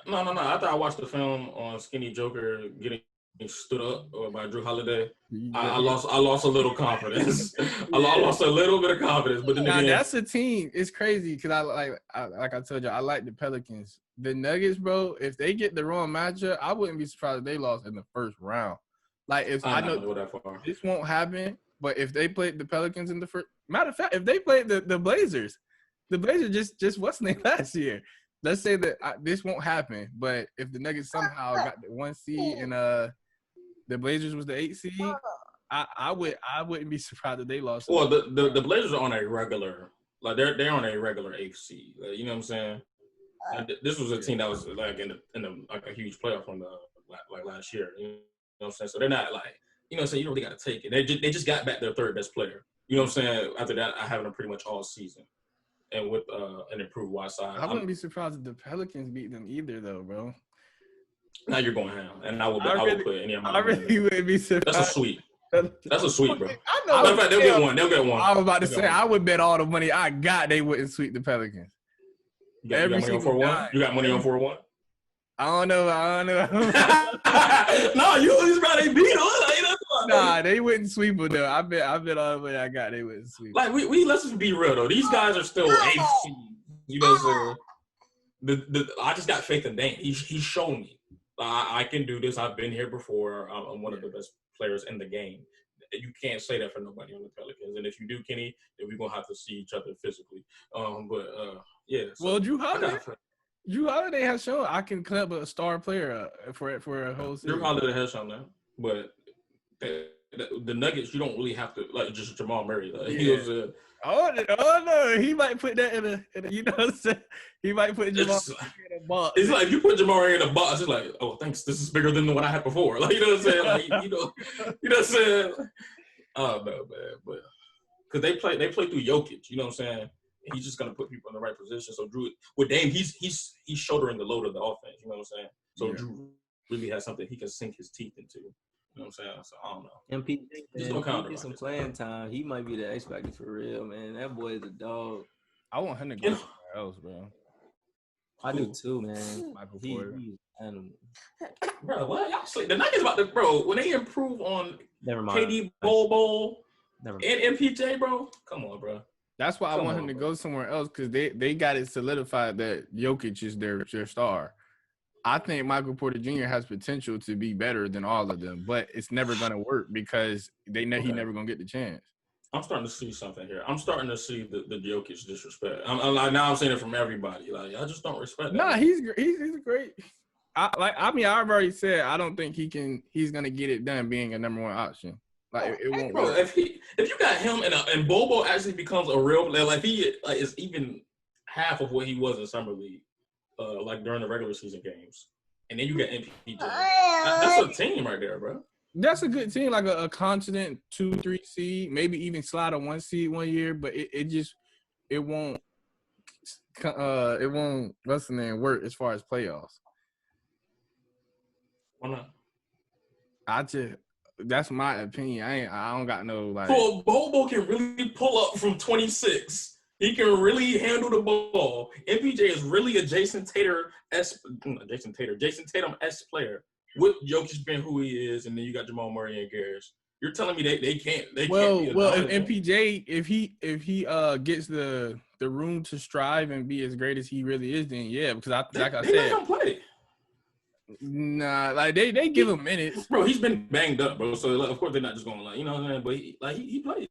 No. After I watched the film on Skinny Joker getting stood up by Drew Holiday, I lost a little confidence. I lost a little bit of confidence. But then again, that's a team. It's crazy because like I told you, I like the Pelicans. The Nuggets, bro. If they get the wrong matchup, I wouldn't be surprised if they lost in the first round. Like if I know go that far. This won't happen. But if they played the Pelicans in the first, matter of fact, if they played the Blazers just what's name last year. Let's say that this won't happen, but if the Nuggets somehow got the 1 seed and the Blazers was the 8 seed, I wouldn't be surprised if they lost. Well, the Blazers are on a regular, like they're on a regular 8th seed. You know what I'm saying? This was a team that was like in the like a huge playoff from the like last year. You know what I'm saying? So they're not like, you know what I'm saying, you don't really got to take it. They just got back their third best player. You know what I'm saying? After that, I having them pretty much all season, and with an improved Whiteside. I wouldn't be surprised if the Pelicans beat them either, though, bro. Now you're going ham, and I would put any of my. I really wouldn't be surprised. That's a sweep. That's a sweep, bro. I know. Matter of fact, they'll get one. They'll get one. I was about to say, I would bet all the money I got they wouldn't sweep the Pelicans. You got money on 4-1? You got money on 4-1? I don't know. No, you probably beat us. Nah, they wouldn't sweep it though. I bet all the money I got they wouldn't sweep. Like we let's just be real though. These guys are still 8th seed. You know what I'm saying? I just got faith in Dame. He's shown me I can do this. I've been here before. I'm one of the best players in the game. You can't say that for nobody on the Pelicans. And if you do, Kenny, then we're gonna have to see each other physically. Yeah. So well, Drew Holiday has shown I can club a star player for a whole season. Drew Holiday has shown that, but the Nuggets, you don't really have to like just Jamal Murray. He was oh no, he might put that in a you know what I'm saying? He might put Jamal in a box. It's like if you put Jamal Murray in a box, it's like, oh, thanks, this is bigger than what I had before. Like, you know what I'm saying? Like, you know what I'm saying? Oh no, man, but because they play through Jokic, you know what I'm saying? He's just gonna put people in the right position. So Drew with Dame, he's shouldering the load of the offense. You know what I'm saying? So Drew really has something he can sink his teeth into. You know what I'm saying? So I don't know. MPJ get some playing time. He might be the X factor for real, man. That boy is a dog. I want him to go somewhere else, bro. I do too, man. Michael Porter. He's an animal. Bro, what? Y'all sleep. The Nuggets about to, bro, when they improve on Never mind. KD, Bowl, and MPJ, bro, come on, bro. That's why I want him to go somewhere else because they got it solidified that Jokic is their star. I think Michael Porter Jr. has potential to be better than all of them, but it's never going to work because he never going to get the chance. I'm starting to see something here. I'm starting to see the Jokic disrespect. I'm like, now I'm saying it from everybody. Like, I just don't respect that. Nah, he's great. I've already said I don't think he's going to get it done being a number one option. Like it won't work. If you got him and Bobo actually becomes a real like he like is even half of what he was in summer league, like during the regular season games, and then you got MPJ. That's a team right there, bro. That's a good team, like a confident 2-3 seed, maybe even slide a 1 seed one year, but it won't what's the name work as far as playoffs. Why not? That's my opinion. I don't got no like. So Bobo can really pull up from 26. He can really handle the ball. MPJ is really a Jason Tatum-esque player with Jokic being who he is, and then you got Jamal Murray and Garris. You're telling me they can't. Well, if MPJ if he gets the room to strive and be as great as he really is, then yeah. Because I said, not gonna play. Nah, like they give him minutes, bro. He's been banged up, bro. So like, of course they're not just going like, you know what I'm saying. But he played.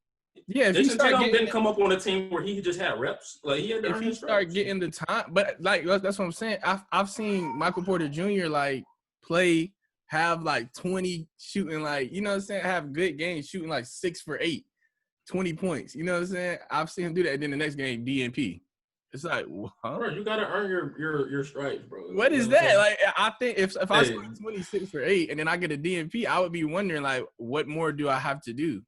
Yeah, if Jason Tatum didn't come up on a team where he just had reps. Like if he start getting the time, but like that's what I'm saying. I've seen Michael Porter Jr. like play, have like 20 shooting, like you know what I'm saying, have good games shooting like 6 for 8, 20 points. You know what I'm saying? I've seen him do that. And then the next game DNP. It's like, huh? Bro, you gotta earn your stripes, bro. What is that? Like, I think if I score 26 for 8 and then I get a DNP, I would be wondering like, what more do I have to do?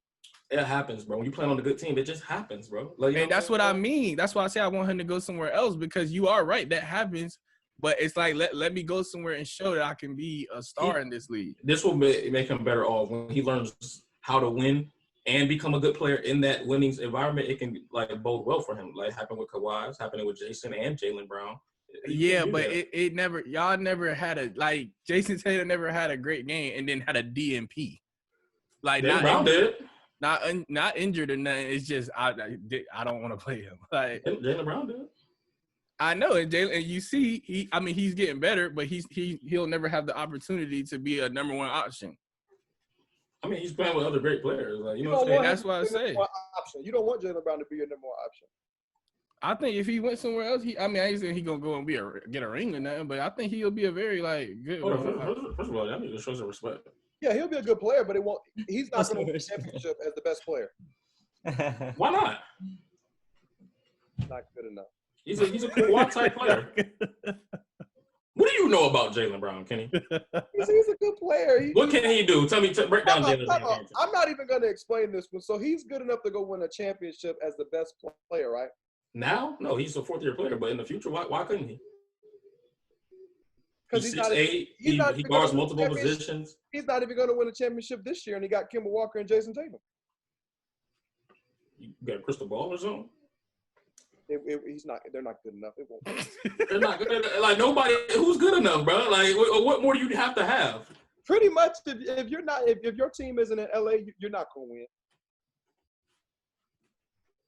It happens, bro. When you play on a good team, it just happens, bro. Like, and that's what I mean. That's why I say I want him to go somewhere else because you are right. That happens. But it's like, let me go somewhere and show that I can be a star in this league. This will make him better off when he learns how to win and become a good player in that winning environment. It can like bode well for him. Like happened with Kawhi, it's happening with Jason and Jaylen Brown. Yeah, but it never. Y'all never had Jason Tatum never had a great game and then had a DNP. Like Jaylen Brown did. Not injured or nothing. It's just I don't want to play him. Like Jaylen Brown did. I know, and you see, he's getting better, but he'll never have the opportunity to be a number one option. I mean, he's playing with other great players. Like, you know don't what I'm saying? want That's him what I to be say. number one option. You don't want Jaylen Brown to be your number one option. I think if he went somewhere else, I ain't saying he gonna go and get a ring or nothing, but I think he'll be a very good. First of all, I need to show some respect. Yeah, he'll be a good player, but he's not going to win the championship as the best player. Why not? Not good enough. He's a Kawhi type player. What do you know about Jaylen Brown, Kenny? He's a good player. What can he do? Tell me, break down Jaylen Brown. I'm not even going to explain this one. So he's good enough to go win a championship as the best player, right? Now? No, he's a fourth-year player, but in the future, why couldn't he? Because he's 6'8". He guards multiple positions. He's not even going to win a championship this year, and he got Kemba Walker and Jason Tatum. You got a crystal ball or something? He's not. They're not good enough. It won't. They're not good. Like nobody. Who's good enough, bro? Like what more do you have to have? Pretty much. If you're not, if your team isn't in LA, you're not going to win.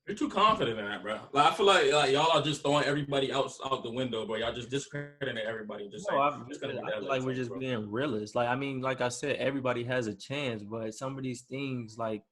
You're too confident in that, bro. Like I feel like y'all are just throwing everybody out the window, bro. Y'all just discrediting everybody. Just saying, I feel like we're just being realists. Like I mean, like I said, everybody has a chance, but some of these things, like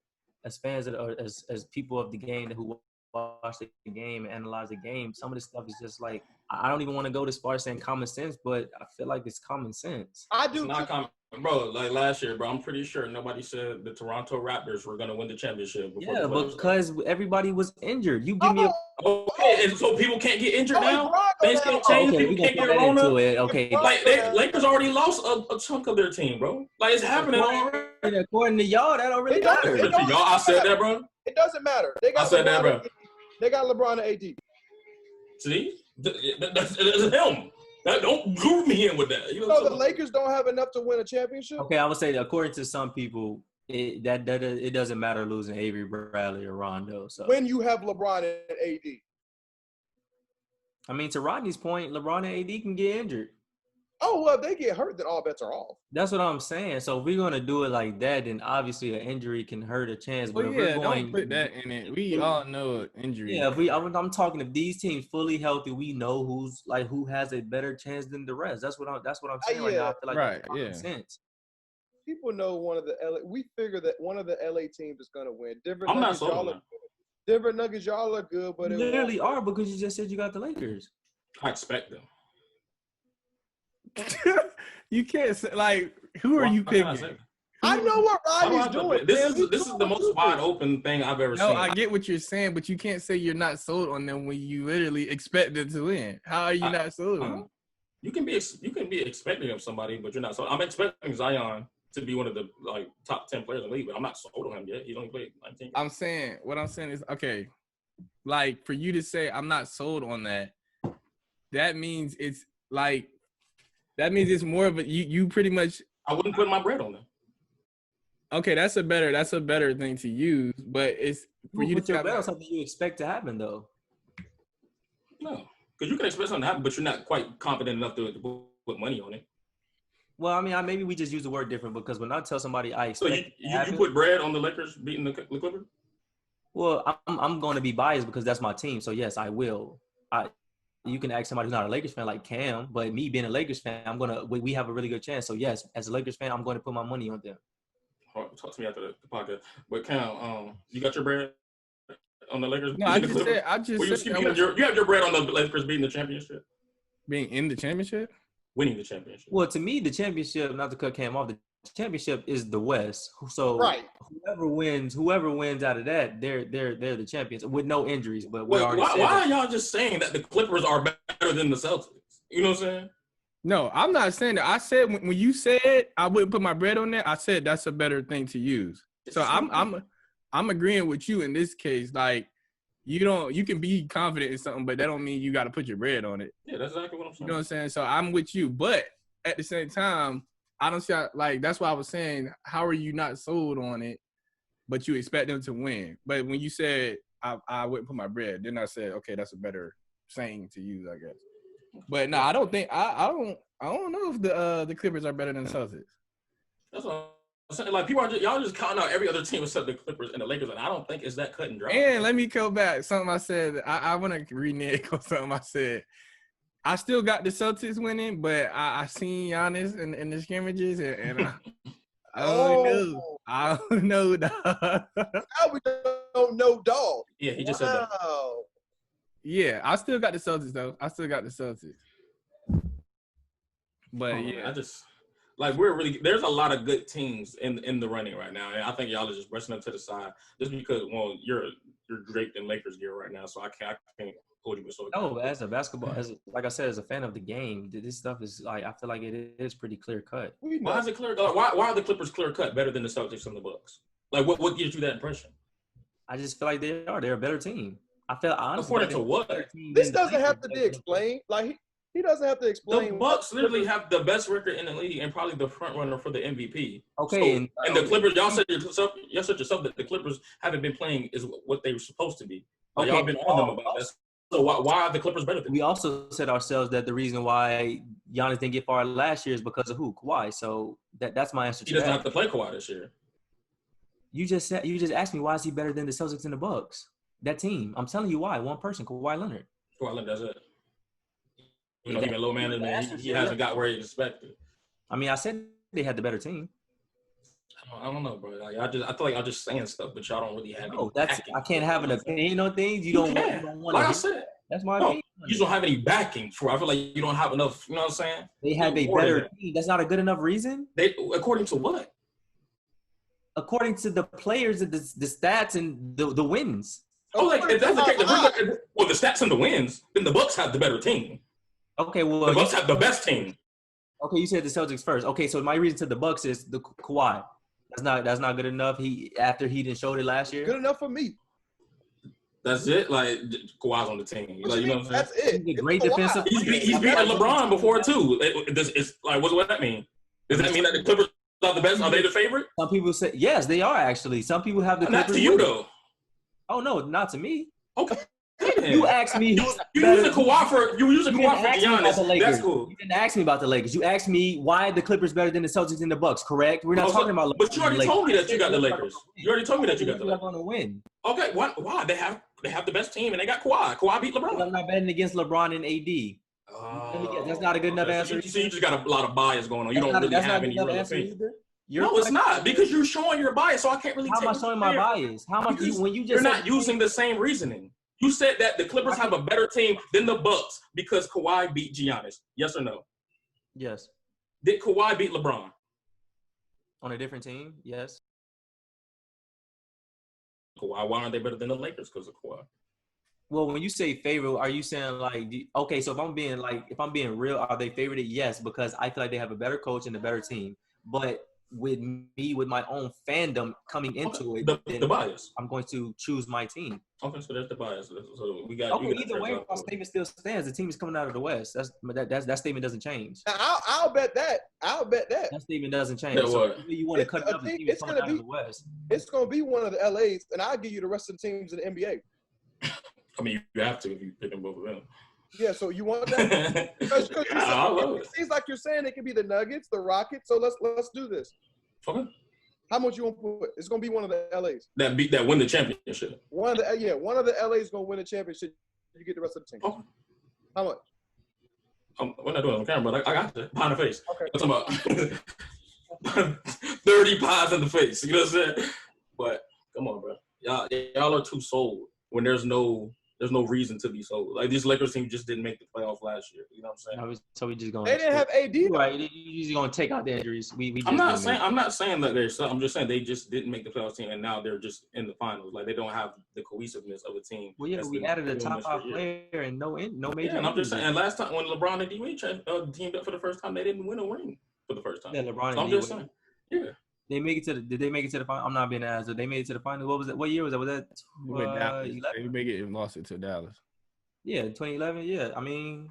as fans or as people of the game who watch the game and analyze the game, some of this stuff is just like I don't even want to go this far as saying common sense, but I feel like it's common sense. I do. It's not common. Bro, like last year, bro, I'm pretty sure nobody said the Toronto Raptors were going to win the championship. Yeah, because everybody was injured. You give me a... Okay, and so people can't get injured now? Things can't change. Okay, people can't get Rona. Okay. Like, Lakers already lost a chunk of their team, bro. Like, it's happening already. According to y'all, that don't really matter. Y'all, I said that, bro. It doesn't matter. I said that, bro. They got LeBron and AD. See? That's him. Don't group me in with that. You know the Lakers don't have enough to win a championship? Okay, I would say that according to some people, it doesn't matter losing Avery Bradley or Rondo. So when you have LeBron and AD. I mean, to Rodney's point, LeBron and AD can get injured. Oh, well, if they get hurt, then all bets are off. That's what I'm saying. So if we're going to do it like that, then obviously an injury can hurt a chance. But if we're going, don't put that in it. We all know injury. Yeah, I'm talking if these teams fully healthy, we know who has a better chance than the rest. That's what I'm saying right now. I feel like right, that makes sense. People know we figure that one of the LA teams is going to win. I'm not sold. Denver Nuggets, y'all are good, but you literally are because you just said you got the Lakers. I expect them. You can't say, like, who are you picking? I know what Rodney's doing. This is the most wide open thing I've ever seen. No, I get what you're saying, but you can't say you're not sold on them when you literally expect them to win. How are you not sold on them? You can be expecting of somebody, but you're not sold. I'm expecting Zion to be one of the top 10 players in the league, but I'm not sold on him yet. He's only played 19. What I'm saying is, okay, like for you to say I'm not sold on that, that means it's like. That means it's more of a you pretty much. I wouldn't put my bread on them. Okay, that's a better thing to use, but it's for you to put your bet on something you expect to happen though. No, because you can expect something to happen, but you're not quite confident enough to put money on it. Well, I mean, maybe we just use the word different because when I tell somebody I expect, so you put bread on the Lakers beating the Clippers. Well, I'm going to be biased because that's my team, so yes, I will. You can ask somebody who's not a Lakers fan like Cam, but me being a Lakers fan, we have a really good chance. So yes, as a Lakers fan, I'm going to put my money on them. Talk to me after the podcast. But Cam, you got your bread on the Lakers? No, I just said you have your bread on the Lakers beating the championship? Being in the championship? Winning the championship. Well, to me, the championship, not to cut Cam off, the championship is the West. So right. whoever wins out of that, they're the champions with no injuries. But why are y'all just saying that the Clippers are better than the Celtics? You know what I'm saying? No, I'm not saying that. I said when you said I wouldn't put my bread on that, I said that's a better thing to use. So I'm agreeing with you in this case. Like you can be confident in something, but that don't mean you got to put your bread on it. Yeah, that's exactly what I'm saying. You know what I'm saying? So I'm with you, but at the same time, I don't see that's why I was saying, how are you not sold on it, but you expect them to win? But when you said I wouldn't put my bread, then I said, okay, that's a better saying to use, I guess. But no, I don't think I don't know if the Clippers are better than the Celtics. That's what I'm saying. Like people y'all just counting out every other team except the Clippers and the Lakers, and I don't think it's that cut and dry. And let me go back. Something I said. I want to renege on something I said. I still got the Celtics winning, but I seen Giannis in the scrimmages, and I don't know. I don't know, dog. How we don't know, dog? Yeah, he just said that. Wow. Yeah, I still got the Celtics though. But Oh, yeah, man, I just there's a lot of good teams in the running right now, and I think y'all are just brushing them to the side just because you're draped in Lakers gear right now, so I can't hold you with so. No, as a basketball, like I said, as a fan of the game, this stuff is like I feel like it is pretty clear cut. Why is it clear? Why are the Clippers clear cut better than the Celtics and the Bucks? Like what gives you that impression? I just feel like they're a better team. I feel honestly. According to what? This doesn't have to be explained. Like he doesn't have to explain. The Bucks literally have the best record in the league and probably the front runner for the MVP. Okay, so, and the Clippers, y'all said yourself that the Clippers haven't been playing is what they were supposed to be. Like, y'all been on them about that. So why are the Clippers better than? We also said ourselves that the reason why Giannis didn't get far last year is because of who? Kawhi. So that's my answer to that. He doesn't have to play Kawhi this year. You just asked me why is he better than the Celtics and the Bucks? That team. I'm telling you why. One person, Kawhi Leonard. Kawhi Leonard, that's it. Even low management, he hasn't got where he expected. I mean, I said they had the better team. I don't know, bro. Like, I feel like I'm just saying stuff, but y'all don't really have. No, I can't have an opinion on things. You don't want. Like I said, that's my opinion. You just don't have any backing for. I feel like you don't have enough. You know what I'm saying? They have a better team. That's not a good enough reason. According to what? According to the players, the stats and the wins. Oh, like if that's the case, the stats and the wins, then the Bucks have the better team. Okay, well, the Bucks have the best team. Okay, you said the Celtics first. Okay, so my reason to the Bucks is the Kawhi. That's not good enough. After he didn't show it last year. Good enough for me. That's it. Like Kawhi's on the team. Like, you know what I'm saying? That's it. He's a great defensive. He's beaten LeBron before too. It's like what does that mean? Does that mean that the Clippers are the best? Are they the favorite? Some people say yes, they are actually. Some people have the Clippers. Not to you though. Oh no, not to me. Okay. You asked me. You using Kawhi for Giannis. That's cool. You didn't ask me about the Lakers. You asked me why the Clippers better than the Celtics and the Bucks. Correct? We're not talking about. But you already told me that you got the Lakers. You already told me that you got the Lakers. They're going to win. Okay. Why? They have the best team and they got Kawhi. Kawhi beat LeBron. I'm not betting against LeBron and AD. That's not a good enough answer. So you just got a lot of bias going on. You don't really have any real opinion. No, it's not because you're showing your bias, so I can't really. How am I showing my bias? How much when you just? You're not using the same reasoning. You said that the Clippers have a better team than the Bucks because Kawhi beat Giannis. Yes or no? Yes. Did Kawhi beat LeBron? On a different team? Yes. Kawhi, why aren't they better than the Lakers because of Kawhi? Well, when you say favorite, are you saying like, okay, so if I'm being real, are they favorited? Yes, because I feel like they have a better coach and a better team. But with my own fandom coming into it, the bias. I'm going to choose my team. Okay, so there's the bias. So we got. Okay, either way, my statement still stands. The team is coming out of the West. That statement doesn't change. I'll bet that. That statement doesn't change. So you want to cut it up? The team is coming out of the West. It's going to be one of the LAs, and I'll give you the rest of the teams in the NBA. I mean, you have to if you pick them both of them. Yeah, so you want that? Because it seems like you're saying it could be the Nuggets, the Rockets. So let's do this. Okay. How much you want to put? It's gonna be one of the LAs that win the championship. One of the LAs gonna win the championship. You get the rest of the team. Okay. How much? We're not doing it on camera, but I got the behind the face. Okay. I'm talking about 30 pies in the face. You know what I'm saying? But come on, bro. Y'all are too sold when there's no reason to be sold. Like this Lakers team just didn't make the playoffs last year. You know what I'm saying? So we just going. They didn't have AD. Right. You just gonna take out the injuries. I'm not saying that they're. I'm just saying they just didn't make the playoffs team, and now they're just in the finals. Like they don't have the cohesiveness of a team. Well, yeah, we added a top 5 player and no major. Yeah, and I'm just saying. And last time when LeBron and D-Wade teamed up for the first time, they didn't win a ring for the first time. Yeah, LeBron. So I'm just saying. Yeah. Did they make it to the final? I'm not being asked. Did they made it to the final? What was it? What year was that? Was that? They make it and lost it to Dallas. Yeah, 2011. Yeah, I mean,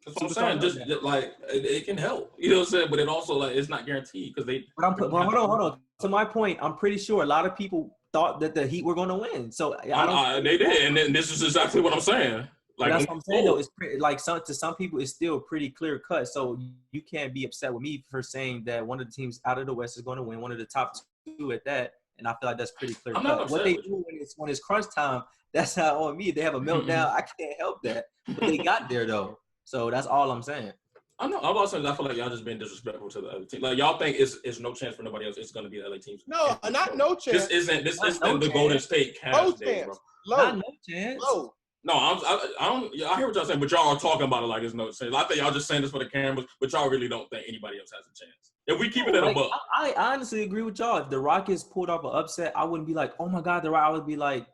that's what I'm saying. Just like it can help, you know what I'm saying. But it also like it's not guaranteed because they. But hold on. To my point, I'm pretty sure a lot of people thought that the Heat were going to win. So they did, and then this is exactly what I'm saying. Like that's what I'm saying though. It's like to some people, it's still pretty clear cut. So you can't be upset with me for saying that one of the teams out of the West is going to win, one of the top 2 at that. And I feel like that's pretty clear cut. What they do when it's crunch time, that's not on me. They have a meltdown. I can't help that. But they got there though. So that's all I'm saying. I know. I'm also. I feel like y'all just being disrespectful to the other team. Like y'all think it's no chance for nobody else. It's gonna be the LA teams. No, not no chance. This isn't no the chance. Golden State No Cavs days, bro. chance. Low. Not no chance. Low. No, I don't. Yeah, I hear what y'all saying, but y'all are talking about it like it's no chance. I think y'all just saying this for the cameras, but y'all really don't think anybody else has a chance. If we keep it at a buck. I honestly agree with y'all. If the Rockets pulled off an upset, I wouldn't be like, oh my God, I would be like,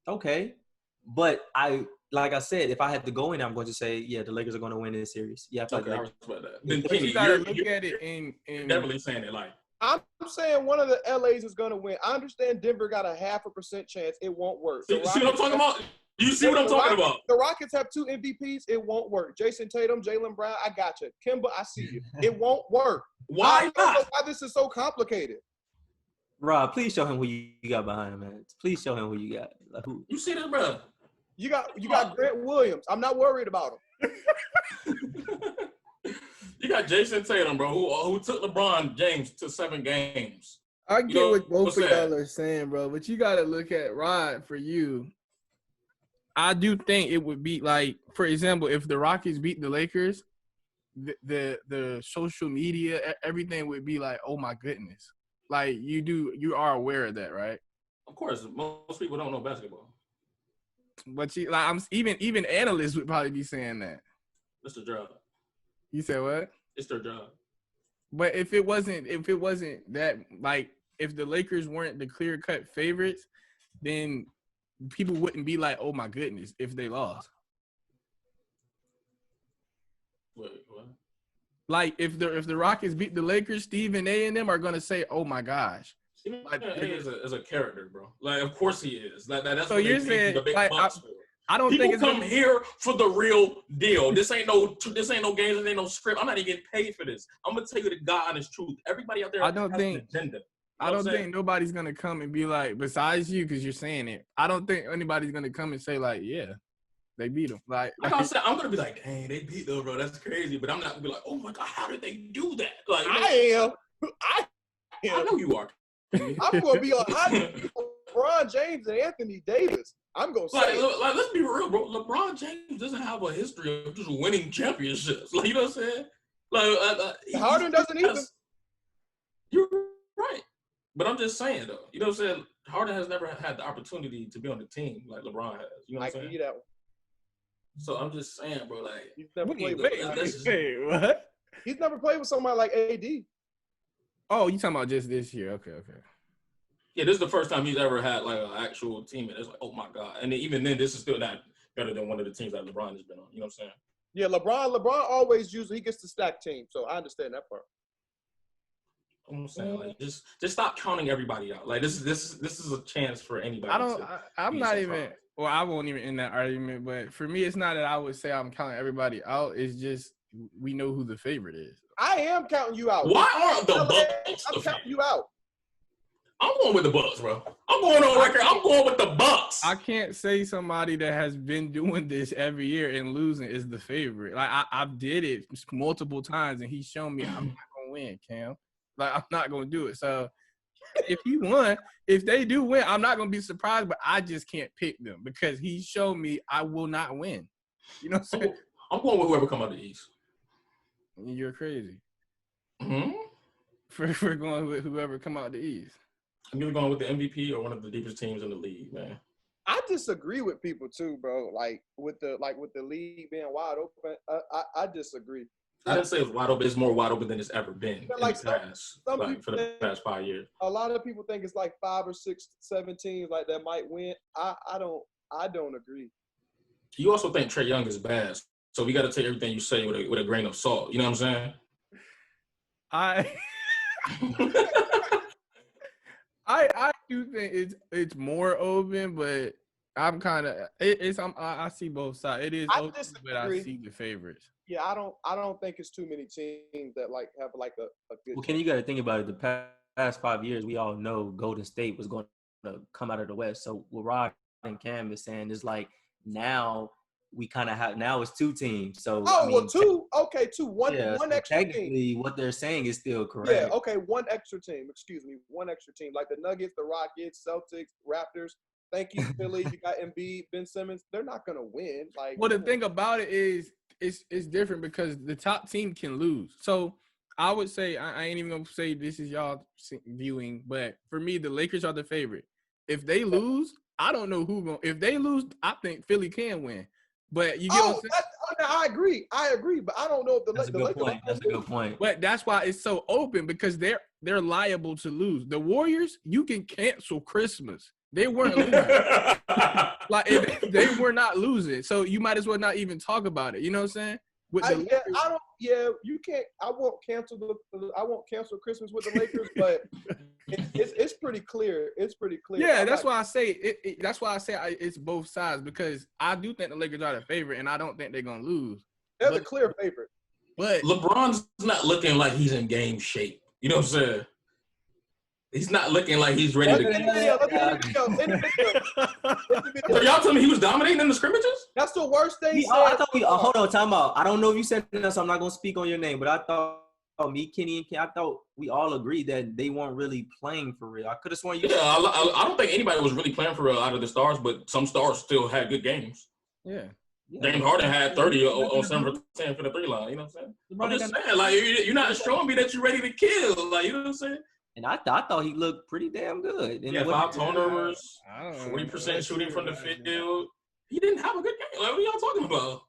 okay. But like I said, if I had to go in, I'm going to say, yeah, the Lakers are going to win this series. Yeah, I Okay, I respect that. Then But Kenny, you gotta you're look at it in definitely saying it like. I'm saying one of the LAs is gonna win. I understand Denver got a 0.5% chance. It won't work. See what I'm talking about? Do you see what I'm talking about? The Rockets have 2 MVPs. It won't work. Jason Tatum, Jaylen Brown, I got you. Kimba, I see you. It won't work. Why I don't know not? why this is so complicated. Rob, please show him who you got behind him, man. Please show him who you got. Like, who? You see this, bro? You got Grant Williams. I'm not worried about him. You got Jason Tatum, bro, who took LeBron James to 7 games. I get what both of what's y'all that? are saying, bro, but you got to look at Rod for you. I do think it would be like, for example, if the Rockets beat the Lakers, the social media, everything would be like, oh my goodness. Like you are aware of that, right? Of course, most people don't know basketball. But you like even analysts would probably be saying that. That's their job. You said what? It's their job. But if it wasn't that, like, if the Lakers weren't the clear-cut favorites, then people wouldn't be like, oh my goodness, if they lost. Wait, what? Like if the Rockets beat the Lakers, Stephen A and them are gonna say, "Oh my gosh." Stephen Like, A is a character, bro. Like, of course he is. Like that's So what you're they pay saying, the big like, bucks for. I don't People think it's come gonna, here for the real deal. This ain't no games. This ain't no script. I'm not even getting paid for this. I'm gonna tell you the God honest truth. Everybody out there has an agenda. I don't think nobody's gonna come and be like, besides you, because you're saying it. I don't think anybody's gonna come and say like, yeah, they beat them. Like I said, I'm gonna be like, dang, they beat them, bro. That's crazy. But I'm not gonna be like, oh my God, how did they do that? Like, I know you are. I'm gonna be like, LeBron James and Anthony Davis. I'm gonna say, like, let's be real, bro. LeBron James doesn't have a history of just winning championships. Like, you know what I'm saying? Like, Harden doesn't either. You're right. But I'm just saying, though. You know what I'm saying? Harden has never had the opportunity to be on the team like LeBron has. You know what I'm saying? I can get that one. So I'm just saying, bro. Like, He's never played wait, what? He's never played with somebody like AD. Oh, you talking about just this year? Okay. Yeah, this is the first time he's ever had like an actual team, and it's like, oh my God. And then, even then, this is still not better than one of the teams that LeBron has been on. You know what I'm saying? Yeah, LeBron always usually he gets the stack team, so I understand that part. I'm saying, like, just stop counting everybody out. Like, this is a chance for anybody. I'm not even. Well, I won't even end that argument. But for me, it's not that I would say I'm counting everybody out. It's just we know who the favorite is. I am counting you out. Why aren't the Bucks? I'm counting you out. I'm going with the Bucks, bro. I'm going on record. I'm going with the Bucks. I can't say somebody that has been doing this every year and losing is the favorite. Like I did it multiple times, and he's shown me I'm not gonna win, Cam. Like I'm not gonna do it. So if they do win, I'm not gonna be surprised. But I just can't pick them because he showed me I will not win. You know what I'm saying? I'm going with whoever come out of the East. You're crazy. Mm-hmm. For going with whoever come out the East. I'm either going with the MVP or one of the deepest teams in the league, man. I disagree with people too, bro. Like with the league being wide open, I disagree. I didn't say it's wide open. It's more wide open than it's ever been like for the past 5 years. A lot of people think it's like 5 or 6, 7 teams like that might win. I don't agree. You also think Trae Young is bad, so we got to take everything you say with a grain of salt. You know what I'm saying? I do think it's more open, but I'm kind of I see both sides. It is open, but I see the favorites. Yeah, I don't think it's too many teams that like have like a good. Well, you got to think about it. The past 5 years, we all know Golden State was going to come out of the West. So what Rod and Cam is saying is like now we kind of have it's 2 teams. So two. Okay, two. One so extra technically, team. what they're saying is still correct. Yeah. Okay, one extra team. Excuse me, one extra team. Like the Nuggets, the Rockets, Celtics, Raptors. Thank you, Philly. You got Embiid, Ben Simmons. They're not gonna win. Like, well, the thing about it is, it's different because the top team can lose. So I would say I ain't even gonna say this is y'all viewing, but for me, the Lakers are the favorite. If they lose, I don't know who going. If they lose, I think Philly can win. But you get what I'm saying? I agree, but I don't know if the That's a good point. That's a good point. But that's why it's so open because they're liable to lose. The Warriors, you can cancel Christmas. They weren't losing. Like they were not losing. So you might as well not even talk about it. You know what I'm saying? You can't. I won't cancel Christmas with the Lakers, but it's pretty clear. It's pretty clear. Yeah, that's why I say it. That's why I say it's both sides because I do think the Lakers are the favorite, and I don't think they're gonna lose. They're the clear favorite. But LeBron's not looking like he's in game shape. You know what I'm saying? He's not looking like he's ready to. So y'all tell me he was dominating in the scrimmages? That's the worst thing. I thought hold on, time out. I don't know if you said that, so I'm not gonna speak on your name, but I thought me, Kenny, and Ken, I thought we all agreed that they weren't really playing for real. I could have sworn you. Yeah, I don't think anybody was really playing for real out of the stars, but some stars still had good games. Yeah. James Harden had 30 on 7 for 10 for the 3 line. You know what I'm saying? I'm just saying, like, you're not showing me that you're ready to kill. Like, you know what I'm saying? And I thought he looked pretty damn good. Yeah, 5 turnovers, 40% shooting from the field. He didn't have a good game. Like, what are y'all talking about?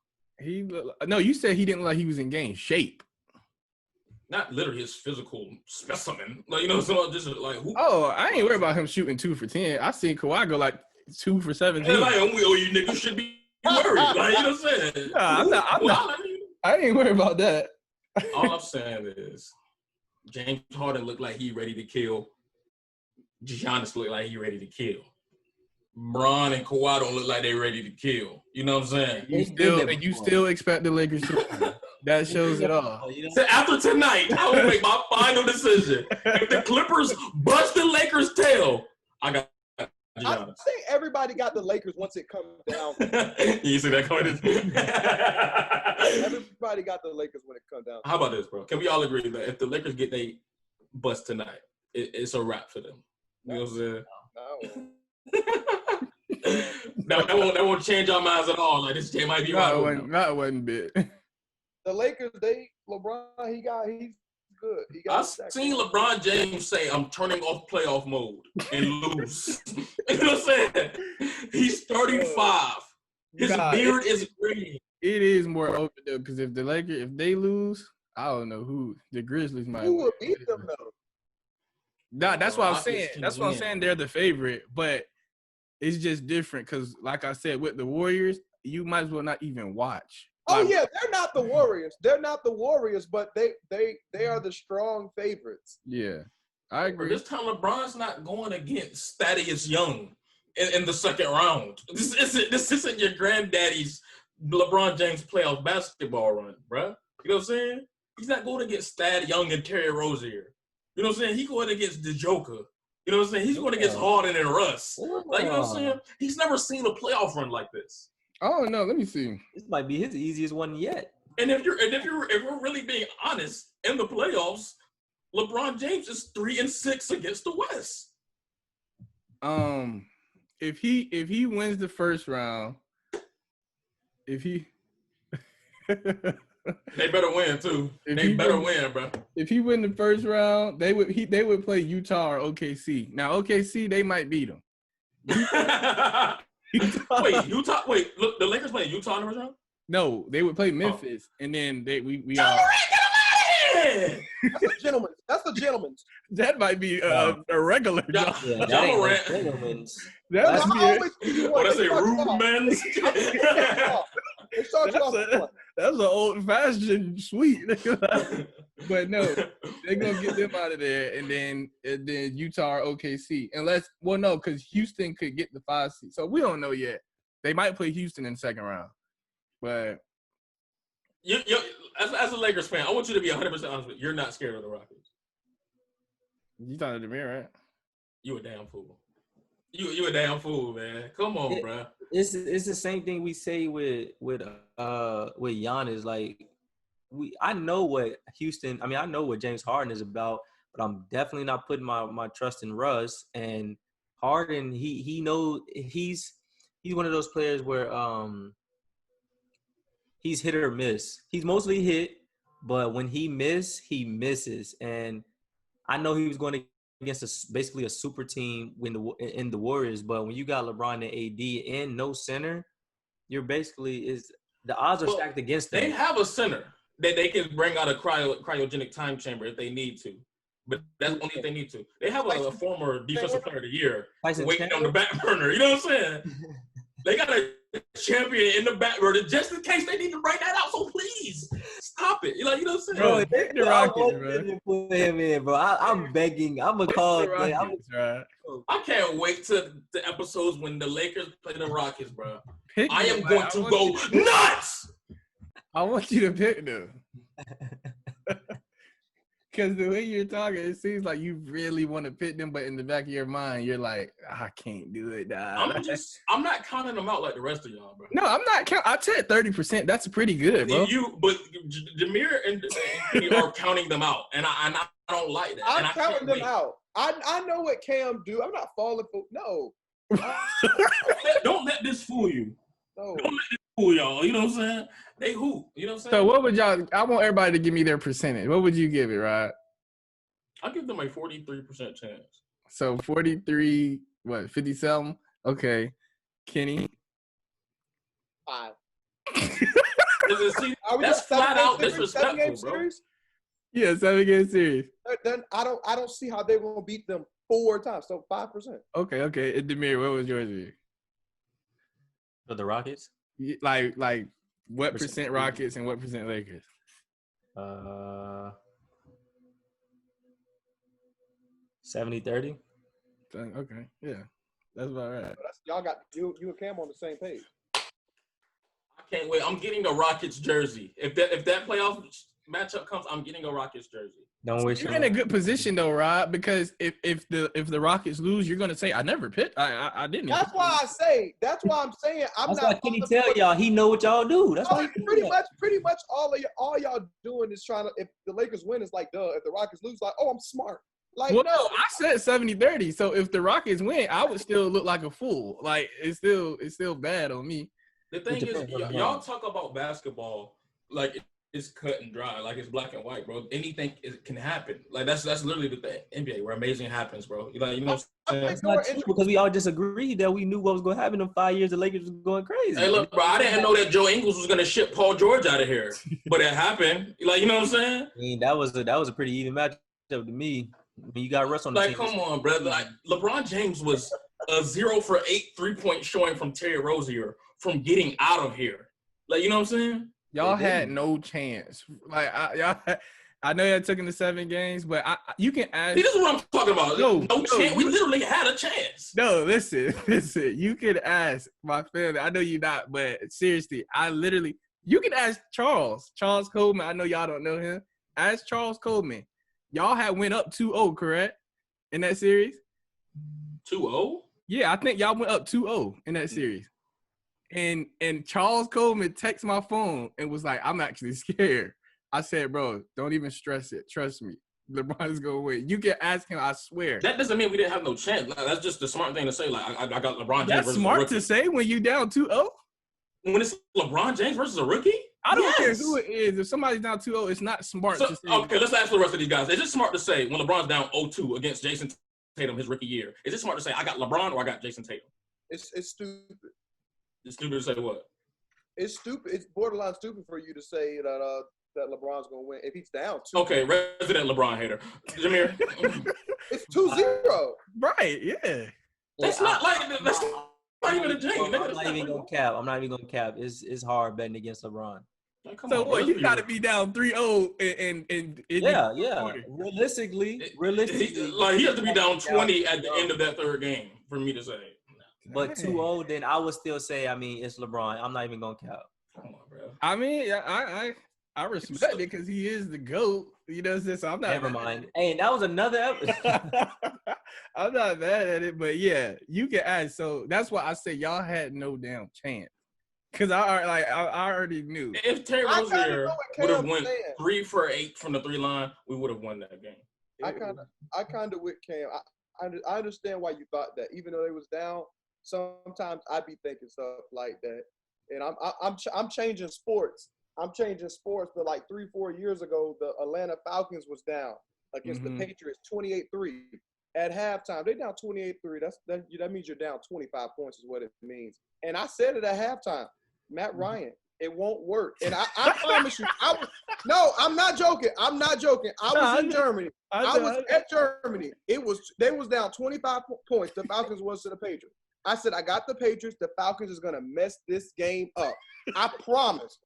No, you said he didn't look like he was in game shape. Not literally his physical specimen. Like, you know, so just like who? Oh, I ain't worried about him shooting 2 for 10. I seen Kawhi go like 2 for 17. Like, you niggas should be worried. Like, you know what I'm saying? Nah, I ain't worried about that. All I'm saying is James Harden looked like he ready to kill. Giannis looked like he ready to kill. Bron and Kawhi don't look like they ready to kill. You know what I'm saying? You still expect the Lakers to win. That shows it all. So after tonight, I will make my final decision. If the Clippers bust the Lakers' tail, I got Giannis. I think everybody got the Lakers once it comes down. You see that coming? Everybody got the Lakers when it comes down. How about this, bro? Can we all agree that if the Lakers get they bust tonight, it's a wrap for them? You know what I'm saying? No. that won't change our minds at all. Like, this game might be right. Not one bit. The Lakers, LeBron, he's good. I've seen LeBron James say, "I'm turning off playoff mode and lose." You know what I'm saying? He's 35. His beard is green. It is more open though, because if they lose, I don't know who the Grizzlies might. Who will beat them though? Nah, that's what I'm saying. That's what I'm saying. They're the favorite, but it's just different because, like I said, with the Warriors, you might as well not even watch. Oh yeah, they're not the Warriors. They're not the Warriors, but they are the strong favorites. Yeah, I agree. This time LeBron's not going against Thaddeus Young in the second round. This isn't your granddaddy's LeBron James playoff basketball run, bro. You know what I'm saying? He's not going against Thad Young and Terry Rozier. You know what I'm saying? He's going against the Joker. You know what I'm saying? He's going against Harden and Russ. Like, you know what I'm saying? He's never seen a playoff run like this. Oh no, let me see. This might be his easiest one yet. And if we're really being honest, in the playoffs, LeBron James is 3-6 against the West. If he wins the first round, they better win too. They better win, bro. If he win the first round, they would play Utah or OKC. Now OKC, they might beat them. Utah. Wait, look, the Lakers playing Utah in the first round? No, they would play Memphis, and then we get him out of here! That's the gentleman's. That might be a regular. Yeah, that ain't gentleman's. That's what I say, Rubens. That's an old-fashioned sweet. But no, they're gonna get them out of there, and then Utah or OKC. No, because Houston could get the 5 seed. So we don't know yet. They might play Houston in the second round. But as a Lakers fan, I want you to be 100% honest with you. You're not scared of the Rockets. You talking to me, right? You a damn fool. You a damn fool, man. Come on, bro. It's the same thing we say with Giannis. Like I know what I know what James Harden is about, but I'm definitely not putting my trust in Russ. And Harden, he knows he's one of those players where he's hit or miss. He's mostly hit, but when he misses. And I know he was going against basically a super team in the Warriors, but when you got LeBron and AD and no center, you're basically the odds are stacked against them. They have a center that they can bring out a cryogenic time chamber if they need to. But that's only if they need to. They have a former defensive player of the year waiting on the back burner. You know what I'm saying? They got a champion in the back burner just in case they need to bring that out. So please stop it. You know what I'm saying? Bro, pick the Rockets, bro. Put him in, bro. I'm begging. I'm a call. I can't wait to the episodes when the Lakers play the Rockets, bro. I am going to go nuts. I want you to pick them. Because the way you're talking, it seems like you really want to pick them, but in the back of your mind, you're like, I can't do it, dog. I'm not counting them out like the rest of y'all, bro. No, I'm not counting. I said 30%. That's pretty good, bro. But Jameer and you are counting them out, and I don't like that. I'm counting them out. I know what Cam do. I'm not falling for no. Don't let this fool you. No. Don't let this fool y'all. You know what I'm saying? They hoop. You know what I'm saying? So what would y'all? I want everybody to give me their percentage. What would you give it, Rod? I'll give them a 43% chance. So 43, 57? Okay. Kenny? 5. That's flat out disrespectful, bro. Yeah, 7-game series. Then I don't see how they won't beat them 4 times. So 5%. Okay. And Demir, what was yours? For the Rockets? Like what percent Rockets and what percent Lakers? 70-30. Okay, yeah, that's about right. Y'all got you and Cam on the same page. I can't wait. I'm getting a Rockets jersey. If that playoff matchup comes, I'm getting a Rockets jersey. Don't wish you're in a good position though, Rod, because if the Rockets lose, you're gonna say I never picked. I didn't. That's why I say. That's why I'm saying I'm that's not. Why Kenny tell y'all he know what y'all do. That's why pretty much all y'all doing is trying to. If the Lakers win, it's like duh. If the Rockets lose, like I'm smart. Like well, no, I said 70-30. So if the Rockets win, I would still look like a fool. Like it's still bad on me. The thing is, y'all talk about basketball like it's cut and dry, like it's black and white, bro. Anything can happen. Like that's literally the thing. NBA where amazing happens, bro. You know what I'm saying? It's not true because we all just agreed that we knew what was going to happen in 5 years. The Lakers was going crazy. Hey, look, bro, I didn't know that Joe Ingles was going to ship Paul George out of here, but it happened. Like, you know what I'm saying? I mean, that was a pretty even matchup to me. When you got Russ on the team. Like, come on, brother. Like, LeBron James was a 0 for 8 3-point showing from Terry Rozier from getting out of here. Like, you know what I'm saying? Y'all had no chance. Like, I know y'all took in the 7 games, but you can ask. See, this is what I'm talking about. No chance. We literally had a chance. No, listen. You can ask my family. I know you're not, but seriously, you can ask Charles Coleman. I know y'all don't know him. Ask Charles Coleman. Y'all had went up 2-0, correct? In that series? 2-0? Yeah, I think y'all went up 2-0 in that series. And Charles Coleman texted my phone and was like, I'm actually scared. I said, bro, don't even stress it. Trust me. LeBron is going to win. You can ask him, I swear. That doesn't mean we didn't have no chance. Like, that's just the smart thing to say. Like, I got LeBron James That's versus smart a rookie. to say when you down 2-0? When it's LeBron James versus a rookie? I don't care who it is. If somebody's down 2-0, it's not smart to say. Okay, let's ask the rest of these guys. Is it smart to say when LeBron's down 0-2 against Jason Tatum his rookie year, is it smart to say I got LeBron or I got Jason Tatum? It's stupid. It's stupid to say what? It's stupid. It's borderline stupid for you to say that LeBron's gonna win if he's down 2. Okay, resident LeBron hater. Jameer. It's 2-0. Right, yeah. That's not even a game. I'm not even gonna cap. It's hard betting against LeBron. Like, so what? You got to be down 3-0 and yeah. Realistically, like he has to be down 20 at the end of that third game for me to say. But 2-0, then I would still say, I mean, it's LeBron. I'm not even gonna cap. Come on, bro. I mean, I respect it because he is the GOAT. You know what I'm saying? So I'm not. Never mind. Hey, that was another episode. I'm not mad at it, but yeah, you can ask. So that's why I say y'all had no damn chance. Cause I already knew. If Terry Rozier would have went 3 for 8 from the 3 line, we would have won that game. I kind of with Cam. I understand why you thought that, even though they was down. Sometimes I'd be thinking stuff like that. and I'm changing sports. I'm changing sports, but like 3-4 years ago, the Atlanta Falcons was down against the Patriots 28-3. At halftime, they down 28-3. That means you're down 25 points is what it means. And I said it at halftime, Matt Ryan, it won't work. And I promise you, I'm not joking. I'm not joking. I was in Germany. I was at Germany. They was down 25 points. The Falcons was to the Patriots. I said, I got the Patriots. The Falcons is gonna mess this game up. I promise.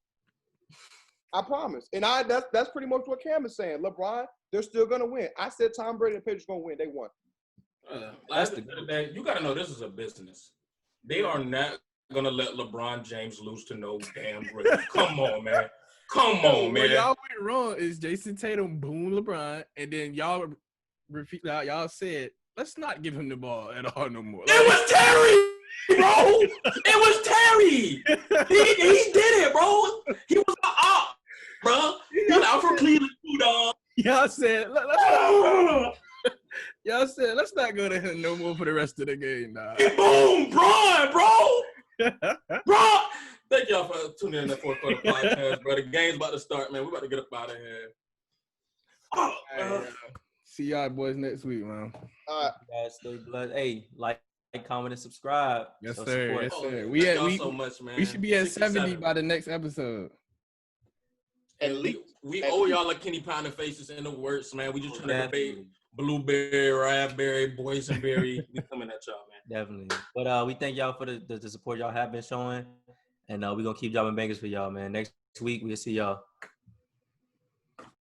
And that's pretty much what Cam is saying. LeBron, they're still gonna win. I said Tom Brady and the Patriots gonna win. They won. Last the day, you gotta know this is a business. They are not gonna let LeBron James lose to no damn Brady. Come on, man. Come on, man. What y'all went wrong is Jason Tatum boomed LeBron, and then y'all y'all said, let's not give him the ball at all no more. It was Terry, bro. It was Terry. He did it, bro. He was an op, bro. He's out from Cleveland too, dog. Y'all said, let's not go to him no more for the rest of the game, dog. Boom, bro. Bro. Thank y'all for tuning in to the Fourth Quarter Podcast, bro. The game's about to start, man. We're about to get up out of here. See y'all boys next week, man. All right. Guys, stay blessed. Hey, like, comment, and subscribe. Yes, So sir. support. Yes, sir. Thank y'all so much, man. We should be at 70 67. by the next episode. At least we owe y'all a Kenny Pound Faces in the works, man. We just trying to debate blueberry, raspberry, boysenberry. We coming at y'all, man. Definitely. But we thank y'all for the support y'all have been showing. And we're going to keep dropping bangers for y'all, man. Next week, we'll see y'all.